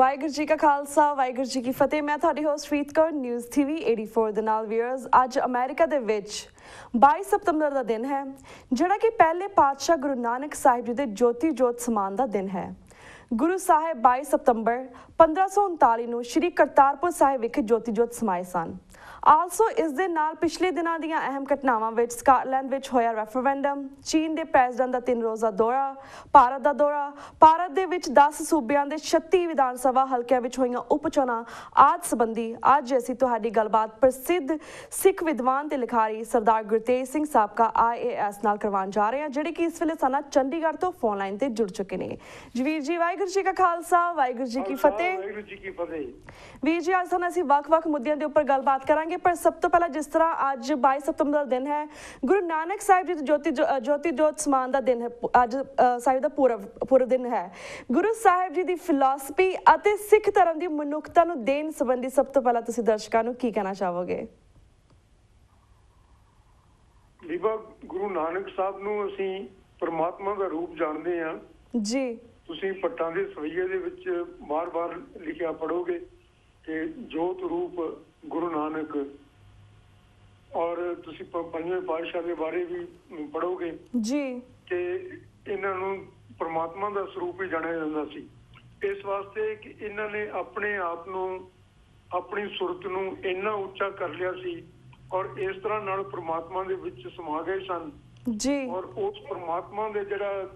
ਵਾਹਿਗੁਰੂ ਜੀ ਕਾ ਖਾਲਸਾ ਵਾਹਿਗੁਰੂ ਜੀ ਕੀ ਫਤਿਹ। ਮੈਂ ਤੁਹਾਡੀ ਹੋਸਟ ਪ੍ਰੀਤ ਕੌਰ ਨਿਊਜ਼ ਟੀਵੀ 84 ਦੇ ਨਾਲ ਵੀਅਰਸ। ਅੱਜ ਅਮਰੀਕਾ ਦੇ ਵਿੱਚ 22 ਸਤੰਬਰ ਦਾ ਦਿਨ ਹੈ, ਜਿਹੜਾ ਕਿ ਪਹਿਲੇ ਪਾਤਸ਼ਾਹ ਗੁਰੂ ਨਾਨਕ ਸਾਹਿਬ ਜੀ ਦੇ ਜੋਤੀ ਜੋਤ ਸਮਾਨ ਦਾ ਦਿਨ ਹੈ। ਗੁਰੂ ਸਾਹਿਬ 22 ਸਤੰਬਰ 1539 ਨੂੰ ਸ਼੍ਰੀ ਕਰਤਾਰਪੁਰ ਸਾਹਿਬ ਵਿਖੇ ਜੋਤੀ ਜੋਤ ਸਮਾਏ ਸਨ। ਆਲਸੋ ਇਸ ਦੇ ਨਾਲ ਪਿਛਲੇ ਦਿਨਾਂ ਦੀਆਂ ਅਹਿਮ ਘਟਨਾਵਾਂ ਵਿੱਚ ਸਕਾਟਲੈਂਡ ਵਿੱਚ ਹੋਇਆ ਰੈਫਰੈਂਡਮ, ਚੀਨ ਦੇ ਪ੍ਰੈਜ਼ੀਡੈਂਟ ਦਾ 3 ਰੋਜ਼ਾ ਦੌਰਾ, ਭਾਰਤ ਦਾ ਦੌਰਾ, ਭਾਰਤ ਦੇ ਵਿੱਚ 10 ਸੂਬਿਆਂ ਦੇ 36 ਵਿਧਾਨ ਸਭਾ ਹਲਕਿਆਂ ਵਿੱਚ ਹੋਈਆਂ ਉਪ ਚੋਣਾਂ ਆਦਿ ਸੰਬੰਧੀ ਅੱਜ ਅਸੀਂ ਤੁਹਾਡੀ ਗੱਲਬਾਤ ਪ੍ਰਸਿੱਧ ਸਿੱਖ ਵਿਦਵਾਨ ਤੇ ਲਿਖਾਰੀ ਸਰਦਾਰ ਗੁਰਤੇਜ ਸਿੰਘ ਸਾਬਕਾ IAS ਨਾਲ ਕਰਵਾਉਣ ਜਾ ਰਹੇ ਹਾਂ, ਜਿਹੜੇ ਕਿ ਇਸ ਵੇਲੇ ਸਾਡਾ ਚੰਡੀਗੜ੍ਹ ਤੋਂ ਫੋਨ ਲਾਈਨ ਤੇ ਜੁੜ ਚੁੱਕੇ ਨੇ। ਜਵੀਰ ਜੀ, ਵਾਹਿਗੁਰੂ ਜੀ ਕਾ ਖਾਲਸਾ ਵਾਹਿਗੁਰੂ ਜੀ ਕੀ ਫਤਿਹ। ਵਾਹਿਗੁਰੂ ਜੀ ਕੀ ਫਤਿਹ। ਵੀਰ ਜੀ, ਅੱਜ ਸਾਨੂੰ ਅਸੀਂ ਵੱਖ-ਵੱਖ ਮੁੱਦਿਆਂ ਦੇ ਉੱਪਰ ਗੱਲਬਾਤ ਕਰਾਂਗੇ, ਪਰ ਸਭ ਤੋਂ ਪਹਿਲਾਂ ਜਿਸ ਤਰ੍ਹਾਂ ਅੱਜ 22 ਸਤੰਬਰ ਦਾ ਦਿਨ ਹੈ, ਗੁਰੂ ਨਾਨਕ ਸਾਹਿਬ ਜੀ ਦੇ ਜੋਤੀ ਜੋਤ ਸਮਾਨ ਦਾ ਦਿਨ ਹੈ, ਅੱਜ ਸਾਹਿਬ ਦਾ ਪੂਰਵ ਦਿਨ ਹੈ। ਗੁਰੂ ਸਾਹਿਬ ਜੀ ਦੀ ਫਿਲਾਸਫੀ ਅਤੇ ਸਿੱਖ ਧਰਮ ਦੀ ਮਨੁੱਖਤਾ ਨੂੰ ਦੇਣ ਸੰਬੰਧੀ ਸਭ ਤੋਂ ਪਹਿਲਾਂ ਤੁਸੀਂ ਦਰਸ਼ਕਾਂ ਨੂੰ ਕੀ ਕਹਿਣਾ ਚਾਹੋਗੇ? ਬੀਬਾ, ਗੁਰੂ ਨਾਨਕ ਸਾਹਿਬ ਨੂੰ ਅਸੀਂ ਪਰਮਾਤਮਾ ਦਾ ਰੂਪ ਜਾਣਦੇ ਹਾਂ ਜੀ। ਤੁਸੀਂ ਪੱਟਾਂ ਦੇ ਸਵਈਏ ਦੇ ਵਿੱਚ ਬਾਰ-ਬਾਰ ਲਿਖਿਆ ਪੜੋਗੇ ਕਿ ਜੋਤ ਰੂਪ ਗੁਰੂ ਨਾਨਕ, ਔਰ ਤੁਸੀਂ ਪੰਜਵੇਂ ਪਾਤਸ਼ਾਹ ਦੇ ਬਾਰੇ ਵੀ ਪੜੋਗੇ ਜੀ ਕਿ ਇਹਨਾਂ ਨੂੰ ਪਰਮਾਤਮਾ ਦਾ ਸਰੂਪ ਹੀ ਜਾਣਿਆ ਜਾਂਦਾ ਸੀ। ਇਸ ਵਾਸਤੇ ਕਿ ਇਹਨਾਂ ਨੇ ਆਪਣੇ ਆਪ ਨੂੰ, ਆਪਣੀ ਸੁਰਤ ਨੂੰ ਇੰਨਾ ਉੱਚਾ ਕਰ ਲਿਆ ਸੀ ਔਰ ਇਸ ਤਰ੍ਹਾਂ ਨਾਲ ਪਰਮਾਤਮਾ ਦੇ ਵਿੱਚ ਸਮਾ ਗਏ ਸਨ ਜੀ। ਔਰ ਉਸ ਪਰਮਾਤਮਾ ਦੇ ਜਿਹੜਾ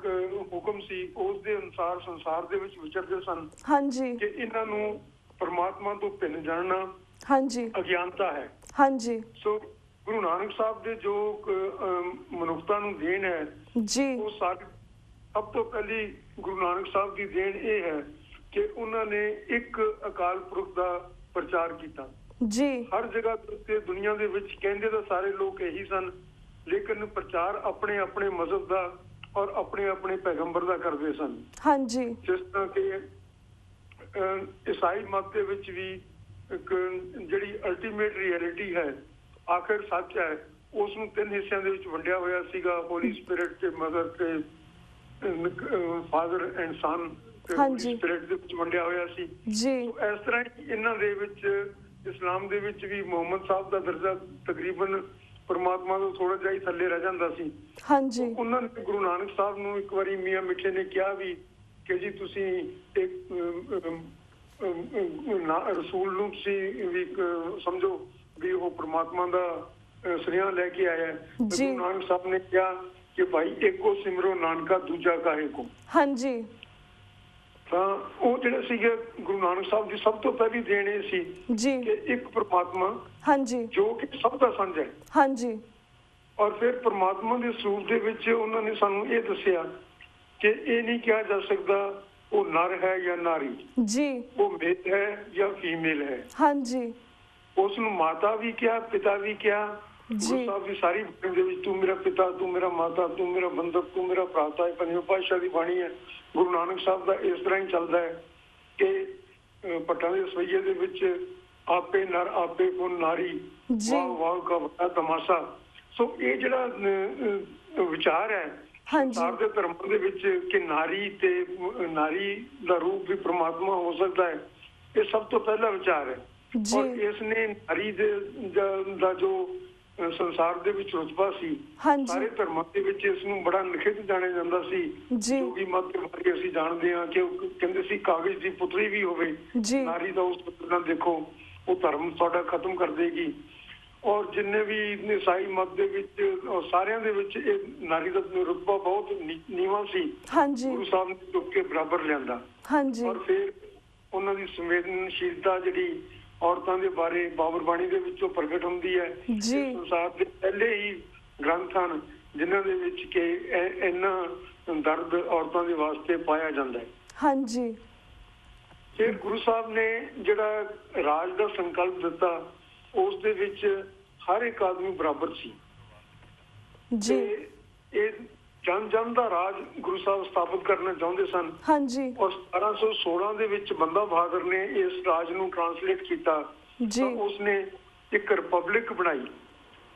ਹੁਕਮ ਸੀ ਉਸ ਦੇ ਅਨੁਸਾਰ ਸੰਸਾਰ ਦੇ ਵਿੱਚ ਵਿਚਰਦੇ ਸਨ। ਹਾਂਜੀ, ਕਿ ਇਹਨਾਂ ਨੂੰ ਪਰਮਾਤਮਾ ਤੋਂ ਭਿੰਨ ਜਾਣਨਾ ਹਾਂਜੀ ਅਗਿਆਨਤਾ ਹੈ। ਹਾਂਜੀ, ਸੋ ਗੁਰੂ ਨਾਨਕ ਸਾਹਿਬ ਦੇ ਜੋ ਮਨੁੱਖਤਾ ਨੂੰ ਦੇਣ ਹੈ ਜੀ, ਉਹ ਸਭ ਤੋਂ ਪਹਿਲੀ ਗੁਰੂ ਨਾਨਕ ਸਾਹਿਬ ਦੀ ਦੇਣ ਇਹ ਹੈ ਕਿ ਉਹਨਾਂ ਨੇ ਇੱਕ ਅਕਾਲ ਪੁਰਖ ਦਾ ਪ੍ਰਚਾਰ ਕੀਤਾ ਜੀ। ਹਰ ਜਗ੍ਹਾ ਤੇ ਦੁਨੀਆ ਦੇ ਵਿੱਚ ਕਹਿੰਦੇ ਤਾਂ ਸਾਰੇ ਲੋਕ ਇਹੀ ਸਨ, ਲੇਕਿਨ ਪ੍ਰਚਾਰ ਆਪਣੇ ਆਪਣੇ ਮਜ਼ਹਬ ਦਾ ਔਰ ਆਪਣੇ ਆਪਣੇ ਪੈਗੰਬਰ ਦਾ ਕਰਦੇ ਸਨ। ਹਾਂਜੀ, ਜਿਸ ਤਰ੍ਹਾਂ ਕਿ ਈਸਾਈ ਮਤ ਦੇ ਵਿੱਚ ਵੀ ਇੱਕ ਜਿਹੜੀ ਅਲਟੀਮੇਟ ਰਿਐਲਿਟੀ ਹੈ, ਆਖਿਰ ਸੱਚ ਹੈ, ਉਸ ਨੂੰ 3 ਹਿੱਸਿਆਂ ਦੇ ਵਿੱਚ ਵੰਡਿਆ ਹੋਇਆ ਸੀਗਾ, ਹੋਲੀ ਸਪਿਰਿਟ ਤੇ ਮਦਰ ਤੇ ਫਾਦਰ ਐਂਡ ਸਨ ਸਪਿਰਿਟ ਦੇ ਵਿੱਚ ਵੰਡਿਆ ਹੋਇਆ ਸੀ ਜੀ। ਇਸ ਤਰ੍ਹਾਂ ਹੀ ਇਹਨਾਂ ਦੇ ਵਿੱਚ ਇਸਲਾਮ ਦੇ ਵਿੱਚ ਵੀ ਮੁਹੰਮਦ ਸਾਹਿਬ ਦਾ ਦਰਜਾ ਤਕਰੀਬਨ ਪਰਮਾਤਮਾ ਤੋਂ ਥੋੜਾ ਜਿਹਾ ਹੀ ਥੱਲੇ ਰਹਿ ਜਾਂਦਾ ਸੀ। ਹਾਂਜੀ, ਉਹਨਾਂ ਨੇ ਗੁਰੂ ਨਾਨਕ ਸਾਹਿਬ ਨੂੰ ਇੱਕ ਵਾਰੀ ਮੀਆਂ ਮਿੱਠੇ ਨੇ ਕਿਹਾ ਵੀ ਕਿ ਜੀ ਤੁਸੀਂ ਇੱਕ ਰਸੂਲ ਨੂੰ ਤੁਸੀਂ ਵੀ ਸਮਝੋ ਵੀ ਉਹ ਪਰਮਾਤਮਾ ਦਾ ਸੁਨੇਹਾ ਲੈ ਕੇ ਆਇਆ ਹੈ। ਗੁਰੂ ਨਾਨਕ ਸਾਹਿਬ ਨੇ ਕਿਹਾ ਕਿ ਭਾਈ ਇੱਕੋ ਸਿਮਰੋ ਨਾਨਕਾ ਦੂਜਾ ਕਾਹੇ ਕੋ। ਹਾਂਜੀ, ਤਾਂ ਉਹ ਜਿਹੜੇ ਸੀਗੇ ਗੁਰੂ ਨਾਨਕ ਸਾਹਿਬ ਦੀ ਸਭ ਤੋਂ ਪਹਿਲੀ ਦੇਣ ਇਹ ਸੀ ਜੀ ਕਿ ਇੱਕ ਪਰਮਾਤਮਾ ਹਾਂਜੀ ਜੋ ਕਿ ਸਭ ਦਾ ਸਾਂਝਾ ਹੈ। ਹਾਂਜੀ, ਔਰ ਫਿਰ ਪਰਮਾਤਮਾ ਦੇ ਸਰੂਪ ਦੇ ਵਿੱਚ ਉਹਨਾਂ ਨੇ ਸਾਨੂੰ ਇਹ ਦੱਸਿਆ ਕਿ ਇਹ ਨਹੀਂ ਕਿਹਾ ਜਾ ਸਕਦਾ ਉਹ ਨਰ ਹੈ ਜਾਂ ਨਾਰੀ ਜੀ, ਉਹ ਮੇਲ ਹੈ ਜਾਂ ਫੀਮੇਲ ਹੈ। ਹਾਂਜੀ, ਉਸ ਨੂੰ ਮਾਤਾ ਵੀ ਕਿਹਾ, ਪਿਤਾ ਵੀ ਕਿਹਾ। ਗੁਰੂ ਸਾਹਿਬ ਦੀ ਸਾਰੀ ਬਾਣੀ ਦੇ ਵਿੱਚ ਤੂੰ ਮੇਰਾ ਪਿਤਾ, ਤੂੰ ਮੇਰਾ ਮਾਤਾ, ਤੂੰ ਮੇਰਾ ਬੰਧਕ, ਤੂੰ ਮੇਰਾ ਭਰਾਤਾ, ਇਹ ਪੰਜਵੇਂ ਪਾਤਸ਼ਾਹ ਦੀ ਬਾਣੀ ਹੈ। ਗੁਰੂ ਨਾਨਕ ਸਾਹਿਬ ਦਾ ਇਸ ਤਰ੍ਹਾਂ ਹੀ ਚੱਲਦਾ ਹੈ ਕਿ ਪੱਟਾਂ ਦੇ ਸਵਈਏ ਦੇ ਵਿੱਚ ਆਪੇ ਨਰ ਆਪੇ ਕੋ ਨਾਰੀ, ਵਾਹ ਵਾਹ ਕਾ ਬੜਾ ਤਮਾਸ਼ਾ। ਸੋ ਇਹ ਜਿਹੜਾ ਵਿਚਾਰ ਹੈ ਸੰਸਾਰ ਦੇ ਧਰਮਾਂ ਦੇ ਵਿੱਚ ਕਿ ਨਾਰੀ ਤੇ ਨਾਰੀ ਦਾ ਰੂਪ ਵੀ ਪਰਮਾਤਮਾ ਹੋ ਸਕਦਾ ਹੈ, ਇਹ ਸਭ ਤੋਂ ਪਹਿਲਾ ਵਿਚਾਰ ਹੈ। ਔਰ ਇਸ ਨੇ ਨਾਰੀ ਦਾ ਜੋ ਸੰਸਾਰ ਦੇ ਵਿੱਚ ਰੁਤਬਾ ਸੀ, ਸਾਰੇ ਧਰਮਾਂ ਦੇ ਵਿੱਚ ਇਸ ਨੂੰ ਬੜਾ ਨਿਖਿੱਧ ਜਾਣਿਆ ਜਾਂਦਾ ਸੀ। ਜੋਗੀ ਮਤ ਦੇ ਬਾਰੇ ਅਸੀਂ ਜਾਣਦੇ ਹਾਂ ਕਿ ਉਹ ਕਹਿੰਦੇ ਸੀ ਕਾਗਜ਼ ਦੀ ਪੁੱਤਰੀ ਵੀ ਹੋਵੇ ਨਾਰੀ ਦਾ ਉਸ ਨਾਲ ਦੇਖੋ ਉਹ ਧਰਮ ਤੁਹਾਡਾ ਖਤਮ ਕਰ ਦੇਗੀ। ਔਰ ਜਿੰਨੇ ਵੀ ਈਸਾਈ ਮਤ ਦੇ ਵਿੱਚ ਸਾਰਿਆਂ ਦੇ ਵਿੱਚ ਇਹ ਨਾਰੀ ਦਾ ਰੁਤਬਾ ਬਹੁਤ ਨੀਵਾਂ ਸੀ। ਗੁਰੂ ਸਾਹਿਬ ਨੇ ਚੁੱਕ ਕੇ ਬਰਾਬਰ ਲਿਆਂਦਾ। ਔਰ ਫਿਰ ਉਹਨਾਂ ਦੀ ਸੰਵੇਦਨਸ਼ੀਲਤਾ ਜਿਹੜੀ ਔਰਤਾਂ ਦੇ ਬਾਰੇ ਬਾਬਰ ਬਾਣੀ ਦੇ ਵਿੱਚੋਂ ਪ੍ਰਗਟ ਹੁੰਦੀ ਹੈ। ਸੰਸਾਰ ਦੇ ਪਹਿਲੇ ਹੀ ਗ੍ਰੰਥ ਹਨ ਜਿਨ੍ਹਾਂ ਦੇ ਵਿੱਚ ਕਿ ਇੰਨਾ ਦਰਦ ਔਰਤਾਂ ਦੇ ਵਾਸਤੇ ਪਾਇਆ ਜਾਂਦਾ ਹੈ। ਹਾਂਜੀ, ਫਿਰ ਗੁਰੂ ਸਾਹਿਬ ਨੇ ਜਿਹੜਾ ਰਾਜ ਦਾ ਸੰਕਲਪ ਦਿੱਤਾ ਉਸ ਦੇ ਵਿੱਚ ਹਰ ਇੱਕ ਆਦਮੀ ਬਰਾਬਰ ਸੀ ਜੀ। ਇਹ ਜਨ ਦਾ ਰਾਜ ਗੁਰੂ ਸਾਹਿਬ ਸਥਾਪਿਤ ਕਰਨਾ ਚਾਹੁੰਦੇ ਸਨ। ਹਾਂਜੀ, ਔਰ 1716 ਦੇ ਵਿੱਚ ਬੰਦਾ ਬਹਾਦਰ ਨੇ ਇਸ ਰਾਜ ਨੂੰ ਟ੍ਰਾਂਸਲੇਟ ਕੀਤਾ ਜੀ। ਉਸਨੇ ਇੱਕ ਰਿਪਬਲਿਕ ਬਣਾਈ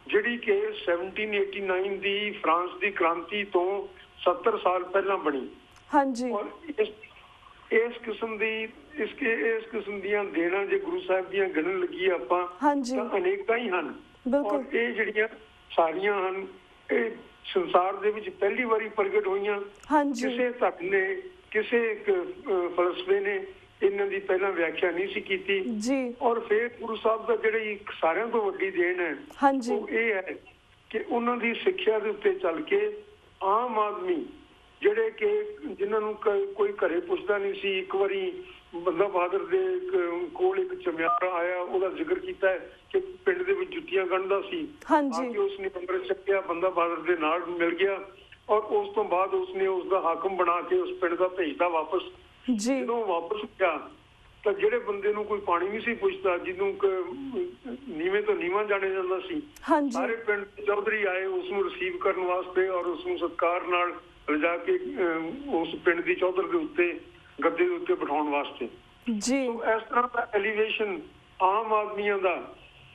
ਜਿਹੜੀ ਕਿ 1789 ਦੀ ਫਰਾਂਸ ਦੀ ਕ੍ਰਾਂਤੀ ਤੋਂ 70 ਸਾਲ ਪਹਿਲਾਂ ਬਣੀ। ਹਾਂਜੀ, ਔਰ ਇਸ ਕਿਸਮ ਦੀ ਇਸ ਕਿਸਮ ਦੀਆਂ ਦੇਣਾ ਜੇ ਗੁਰੂ ਸਾਹਿਬ ਦੀਆਂ ਗਿਣਨ ਲੱਗੀਏ ਆਪਾਂ ਤਾਂ ਅਨੇਕਾਂ ਹੀ ਹਨ। ਔਰ ਇਹ ਜਿਹੜੀਆਂ ਸਾਰੀਆਂ ਹਨ ਇਹ ਸੰਸਾਰ ਦੇ ਵਿੱਚ ਪਹਿਲੀ ਵਾਰੀ ਪ੍ਰਗਟ ਹੋਈਆਂ। ਕਿਸੇ ਧਰਮ ਨੇ ਕਿਸੇ ਫਲਸਫੇ ਨੇ ਇਹਨਾਂ ਦੀ ਪਹਿਲਾਂ ਵਿਆਖਿਆ ਨਹੀਂ ਸੀ ਕੀਤੀ। ਔਰ ਫਿਰ ਗੁਰੂ ਸਾਹਿਬ ਦਾ ਜਿਹੜੀ ਇੱਕ ਸਾਰਿਆਂ ਤੋਂ ਵੱਡੀ ਦੇਣ ਹੈ ਉਹ ਇਹ ਹੈ ਕਿ ਉਹਨਾਂ ਦੀ ਸਿੱਖਿਆ ਦੇ ਉੱਤੇ ਚੱਲ ਕੇ ਆਮ ਆਦਮੀ ਜਿਹੜੇ ਕਿ ਜਿਨ੍ਹਾਂ ਨੂੰ ਕੋਈ ਘਰੇ ਪੁੱਛਦਾ ਨਹੀਂ ਸੀ, ਇੱਕ ਵਾਰੀ ਬੰਦਾ ਬਹਾਦਰ ਦੇ ਕੋਲ ਇੱਕ ਚਮਿਆਰਾ ਆਇਆ, ਉਹਦਾ ਜ਼ਿਕਰ ਕੀਤਾ ਹੈ ਕਿ ਪਿੰਡ ਦੇ ਵਿੱਚ ਜੁੱਤੀਆਂ ਗੰਢਦਾ ਸੀ, ਆ ਕੇ ਉਸਨੇ ਅੰਮ੍ਰਿਤ ਛਕਿਆ, ਬੰਦਾ ਬਹਾਦਰ ਦੇ ਨਾਲ ਮਿਲ ਗਿਆ ਔਰ ਉਸ ਤੋਂ ਬਾਅਦ ਉਸਨੇ ਉਸਦਾ ਹਾਕਮ ਬਣਾ ਕੇ ਉਸ ਪਿੰਡ ਦਾ ਭੇਜਦਾ ਵਾਪਸ। ਜਦੋਂ ਵਾਪਸ ਗਿਆ ਤਾਂ ਜਿਹੜੇ ਬੰਦੇ ਨੂੰ ਕੋਈ ਪਾਣੀ ਨਹੀਂ ਸੀ ਪੁੱਛਦਾ, ਜਿਹਨੂੰ ਨੀਵੇਂ ਤੋਂ ਨੀਵਾਂ ਜਾਣਿਆ ਜਾਂਦਾ ਸੀ, ਸਾਰੇ ਪਿੰਡ ਚੌਧਰੀ ਆਏ ਉਸ ਨੂੰ ਰਿਸੀਵ ਕਰਨ ਵਾਸਤੇ ਔਰ ਉਸ ਨੂੰ ਸਤਿਕਾਰ ਨਾਲ ਲਿਜਾ ਕੇ ਉਸ ਪਿੰਡ ਦੀ ਚੌਧਰ ਦੇ ਉੱਤੇ ਗੱਦੇ ਦੇ ਉੱਤੇ ਬਿਠਾਉਣ ਵਾਸਤੇ। ਇਸ ਤਰ੍ਹਾਂ ਦਾ ਐਲੀਵੇਸ਼ਨ ਆਮ ਆਦਮੀਆਂ ਦਾ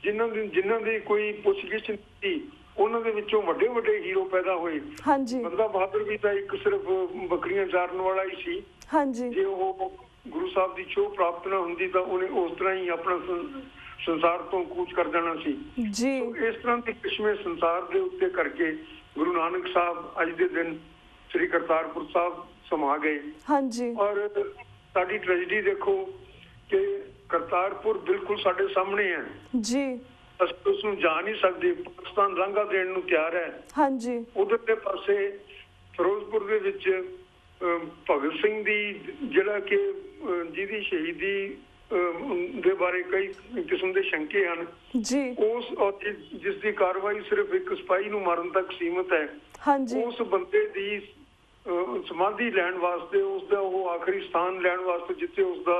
ਜਿਨ੍ਹਾਂ ਦੀ ਕੋਈ ਪੁੱਛਗਿੱਛ ਨਹੀਂ ਸੀ, ਉਹਨਾਂ ਦੇ ਵਿੱਚੋਂ ਵੱਡੇ ਵੱਡੇ ਹੀਰੋ ਪੈਦਾ ਹੋਏ। ਬੰਦਾ ਬਹਾਦਰ ਵੀ ਤਾਂ ਇੱਕ ਸਿਰਫ ਬੱਕਰੀਆਂ ਚਾਰਨ ਵਾਲਾ ਹੀ ਸੀ। ਜੇ ਉਹ ਗੁਰੂ ਸਾਹਿਬ ਦੀ ਛੋਹ ਪ੍ਰਾਪਤ ਨਾ ਹੁੰਦੀ ਤਾਂ ਉਹਨੇ ਉਸ ਤਰ੍ਹਾਂ ਹੀ ਆਪਣਾ ਸੰਸਾਰ ਤੋਂ ਕੂਚ ਕਰ ਜਾਣਾ ਸੀ। ਇਸ ਤਰ੍ਹਾਂ ਦੇ ਕਿਸਮੇ ਸੰਸਾਰ ਦੇ ਉੱਤੇ ਕਰਕੇ ਗੁਰੂ ਨਾਨਕ ਸਾਹਿਬ ਅੱਜ ਦੇ ਦਿਨ ਸ੍ਰੀ ਕਰਤਾਰਪੁਰ ਸਾਹਿਬ ਸਮਾ ਗਏ। ਔਰ ਸਾਡੀ ਟ੍ਰੈਜਡੀ ਦੇਖੋ ਕਿ ਕਰਤਾਰਪੁਰ ਬਿਲਕੁਲ ਸਾਡੇ ਸਾਹਮਣੇ ਹੈ। ਅਸੀਂ ਉਸ ਨੂੰ ਜਾ ਨਹੀਂ ਸਕਦੇ। ਪਾਕਿਸਤਾਨ ਲਾਂਘਾ ਦੇਣ ਨੂੰ ਤਿਆਰ ਹੈ। ਉਧਰਲੇ ਪਾਸੇ ਫਿਰੋਜ਼ਪੁਰ ਦੇ ਵਿੱਚ ਭਗਤ ਸਿੰਘ ਦੀ ਜਿਹੜਾ ਕਿ ਜਿਹਦੀ ਸ਼ਹੀਦੀ ਦੇ ਬਾਰੇ ਕਈ ਕਿਸਮ ਦੇ ਸ਼ੰਕੇ ਹਨ, ਉਸ ਜਿਸ ਦੀ ਕਾਰਵਾਈ ਸਿਰਫ ਇੱਕ ਸਿਪਾਹੀ ਨੂੰ ਮਾਰਨ ਤੱਕ ਸੀਮਤ ਹੈ, ਉਸ ਬੰਦੇ ਦੀ ਸਮਾਧੀ ਲੈਣ ਵਾਸਤੇ, ਉਸਦਾ ਉਹ ਆਖਰੀ ਸਥਾਨ ਲੈਣ ਵਾਸਤੇ ਜਿੱਥੇ ਉਸਦਾ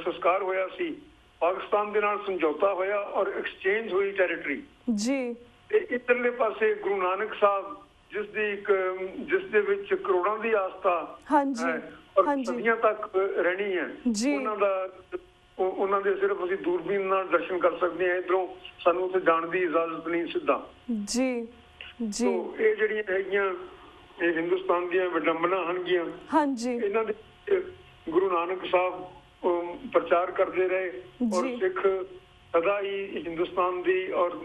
ਸੰਸਕਾਰ ਹੋਇਆ ਸੀ, ਪਾਕਿਸਤਾਨ ਦੇ ਨਾਲ ਸਮਝੌਤਾ ਹੋਇਆ ਔਰ ਐਕਸਚੇਂਜ ਹੋਈ ਟੈਰੀਟਰੀ। ਤੇ ਇੱਧਰਲੇ ਪਾਸੇ ਗੁਰੂ ਨਾਨਕ ਸਾਹਿਬ ਜਿਸ ਦੇ ਵਿੱਚ ਕਰੋੜਾਂ ਦੀ ਆਸਥਾ ਹੈ ਔਰ ਸਦੀਆਂ ਤੱਕ ਰਹਿਣੀ ਹੈ, ਉਹਨਾਂ ਦੇ ਸਿਰਫ ਅਸੀਂ ਦੂਰਬੀਨ ਨਾਲ ਦਰਸ਼ਨ ਕਰ ਸਕਦੇ ਹਾਂ। ਇੱਧਰੋਂ ਸਾਨੂੰ ਉੱਥੇ ਜਾਣ ਦੀ ਇਜਾਜ਼ਤ ਨਹੀਂ ਸਿੱਧਾ। ਇਹ ਜਿਹੜੀਆਂ ਹੈਗੀਆਂ ਇਹ ਹਿੰਦੁਸਤਾਨ ਦੀਆਂ ਵਿਡੰਬਨਾ ਹਨਗੀਆਂ। ਇਹਨਾਂ ਦੇ ਗੁਰੂ ਨਾਨਕ ਸਾਹਿਬ ਪ੍ਰਚਾਰ ਕਰਦੇ ਰਹੇ ਔਰ ਸਿੱਖ ਸਦਾ ਹੀ ਹਿੰਦੁਸਤਾਨ ਦੀ ਔਰ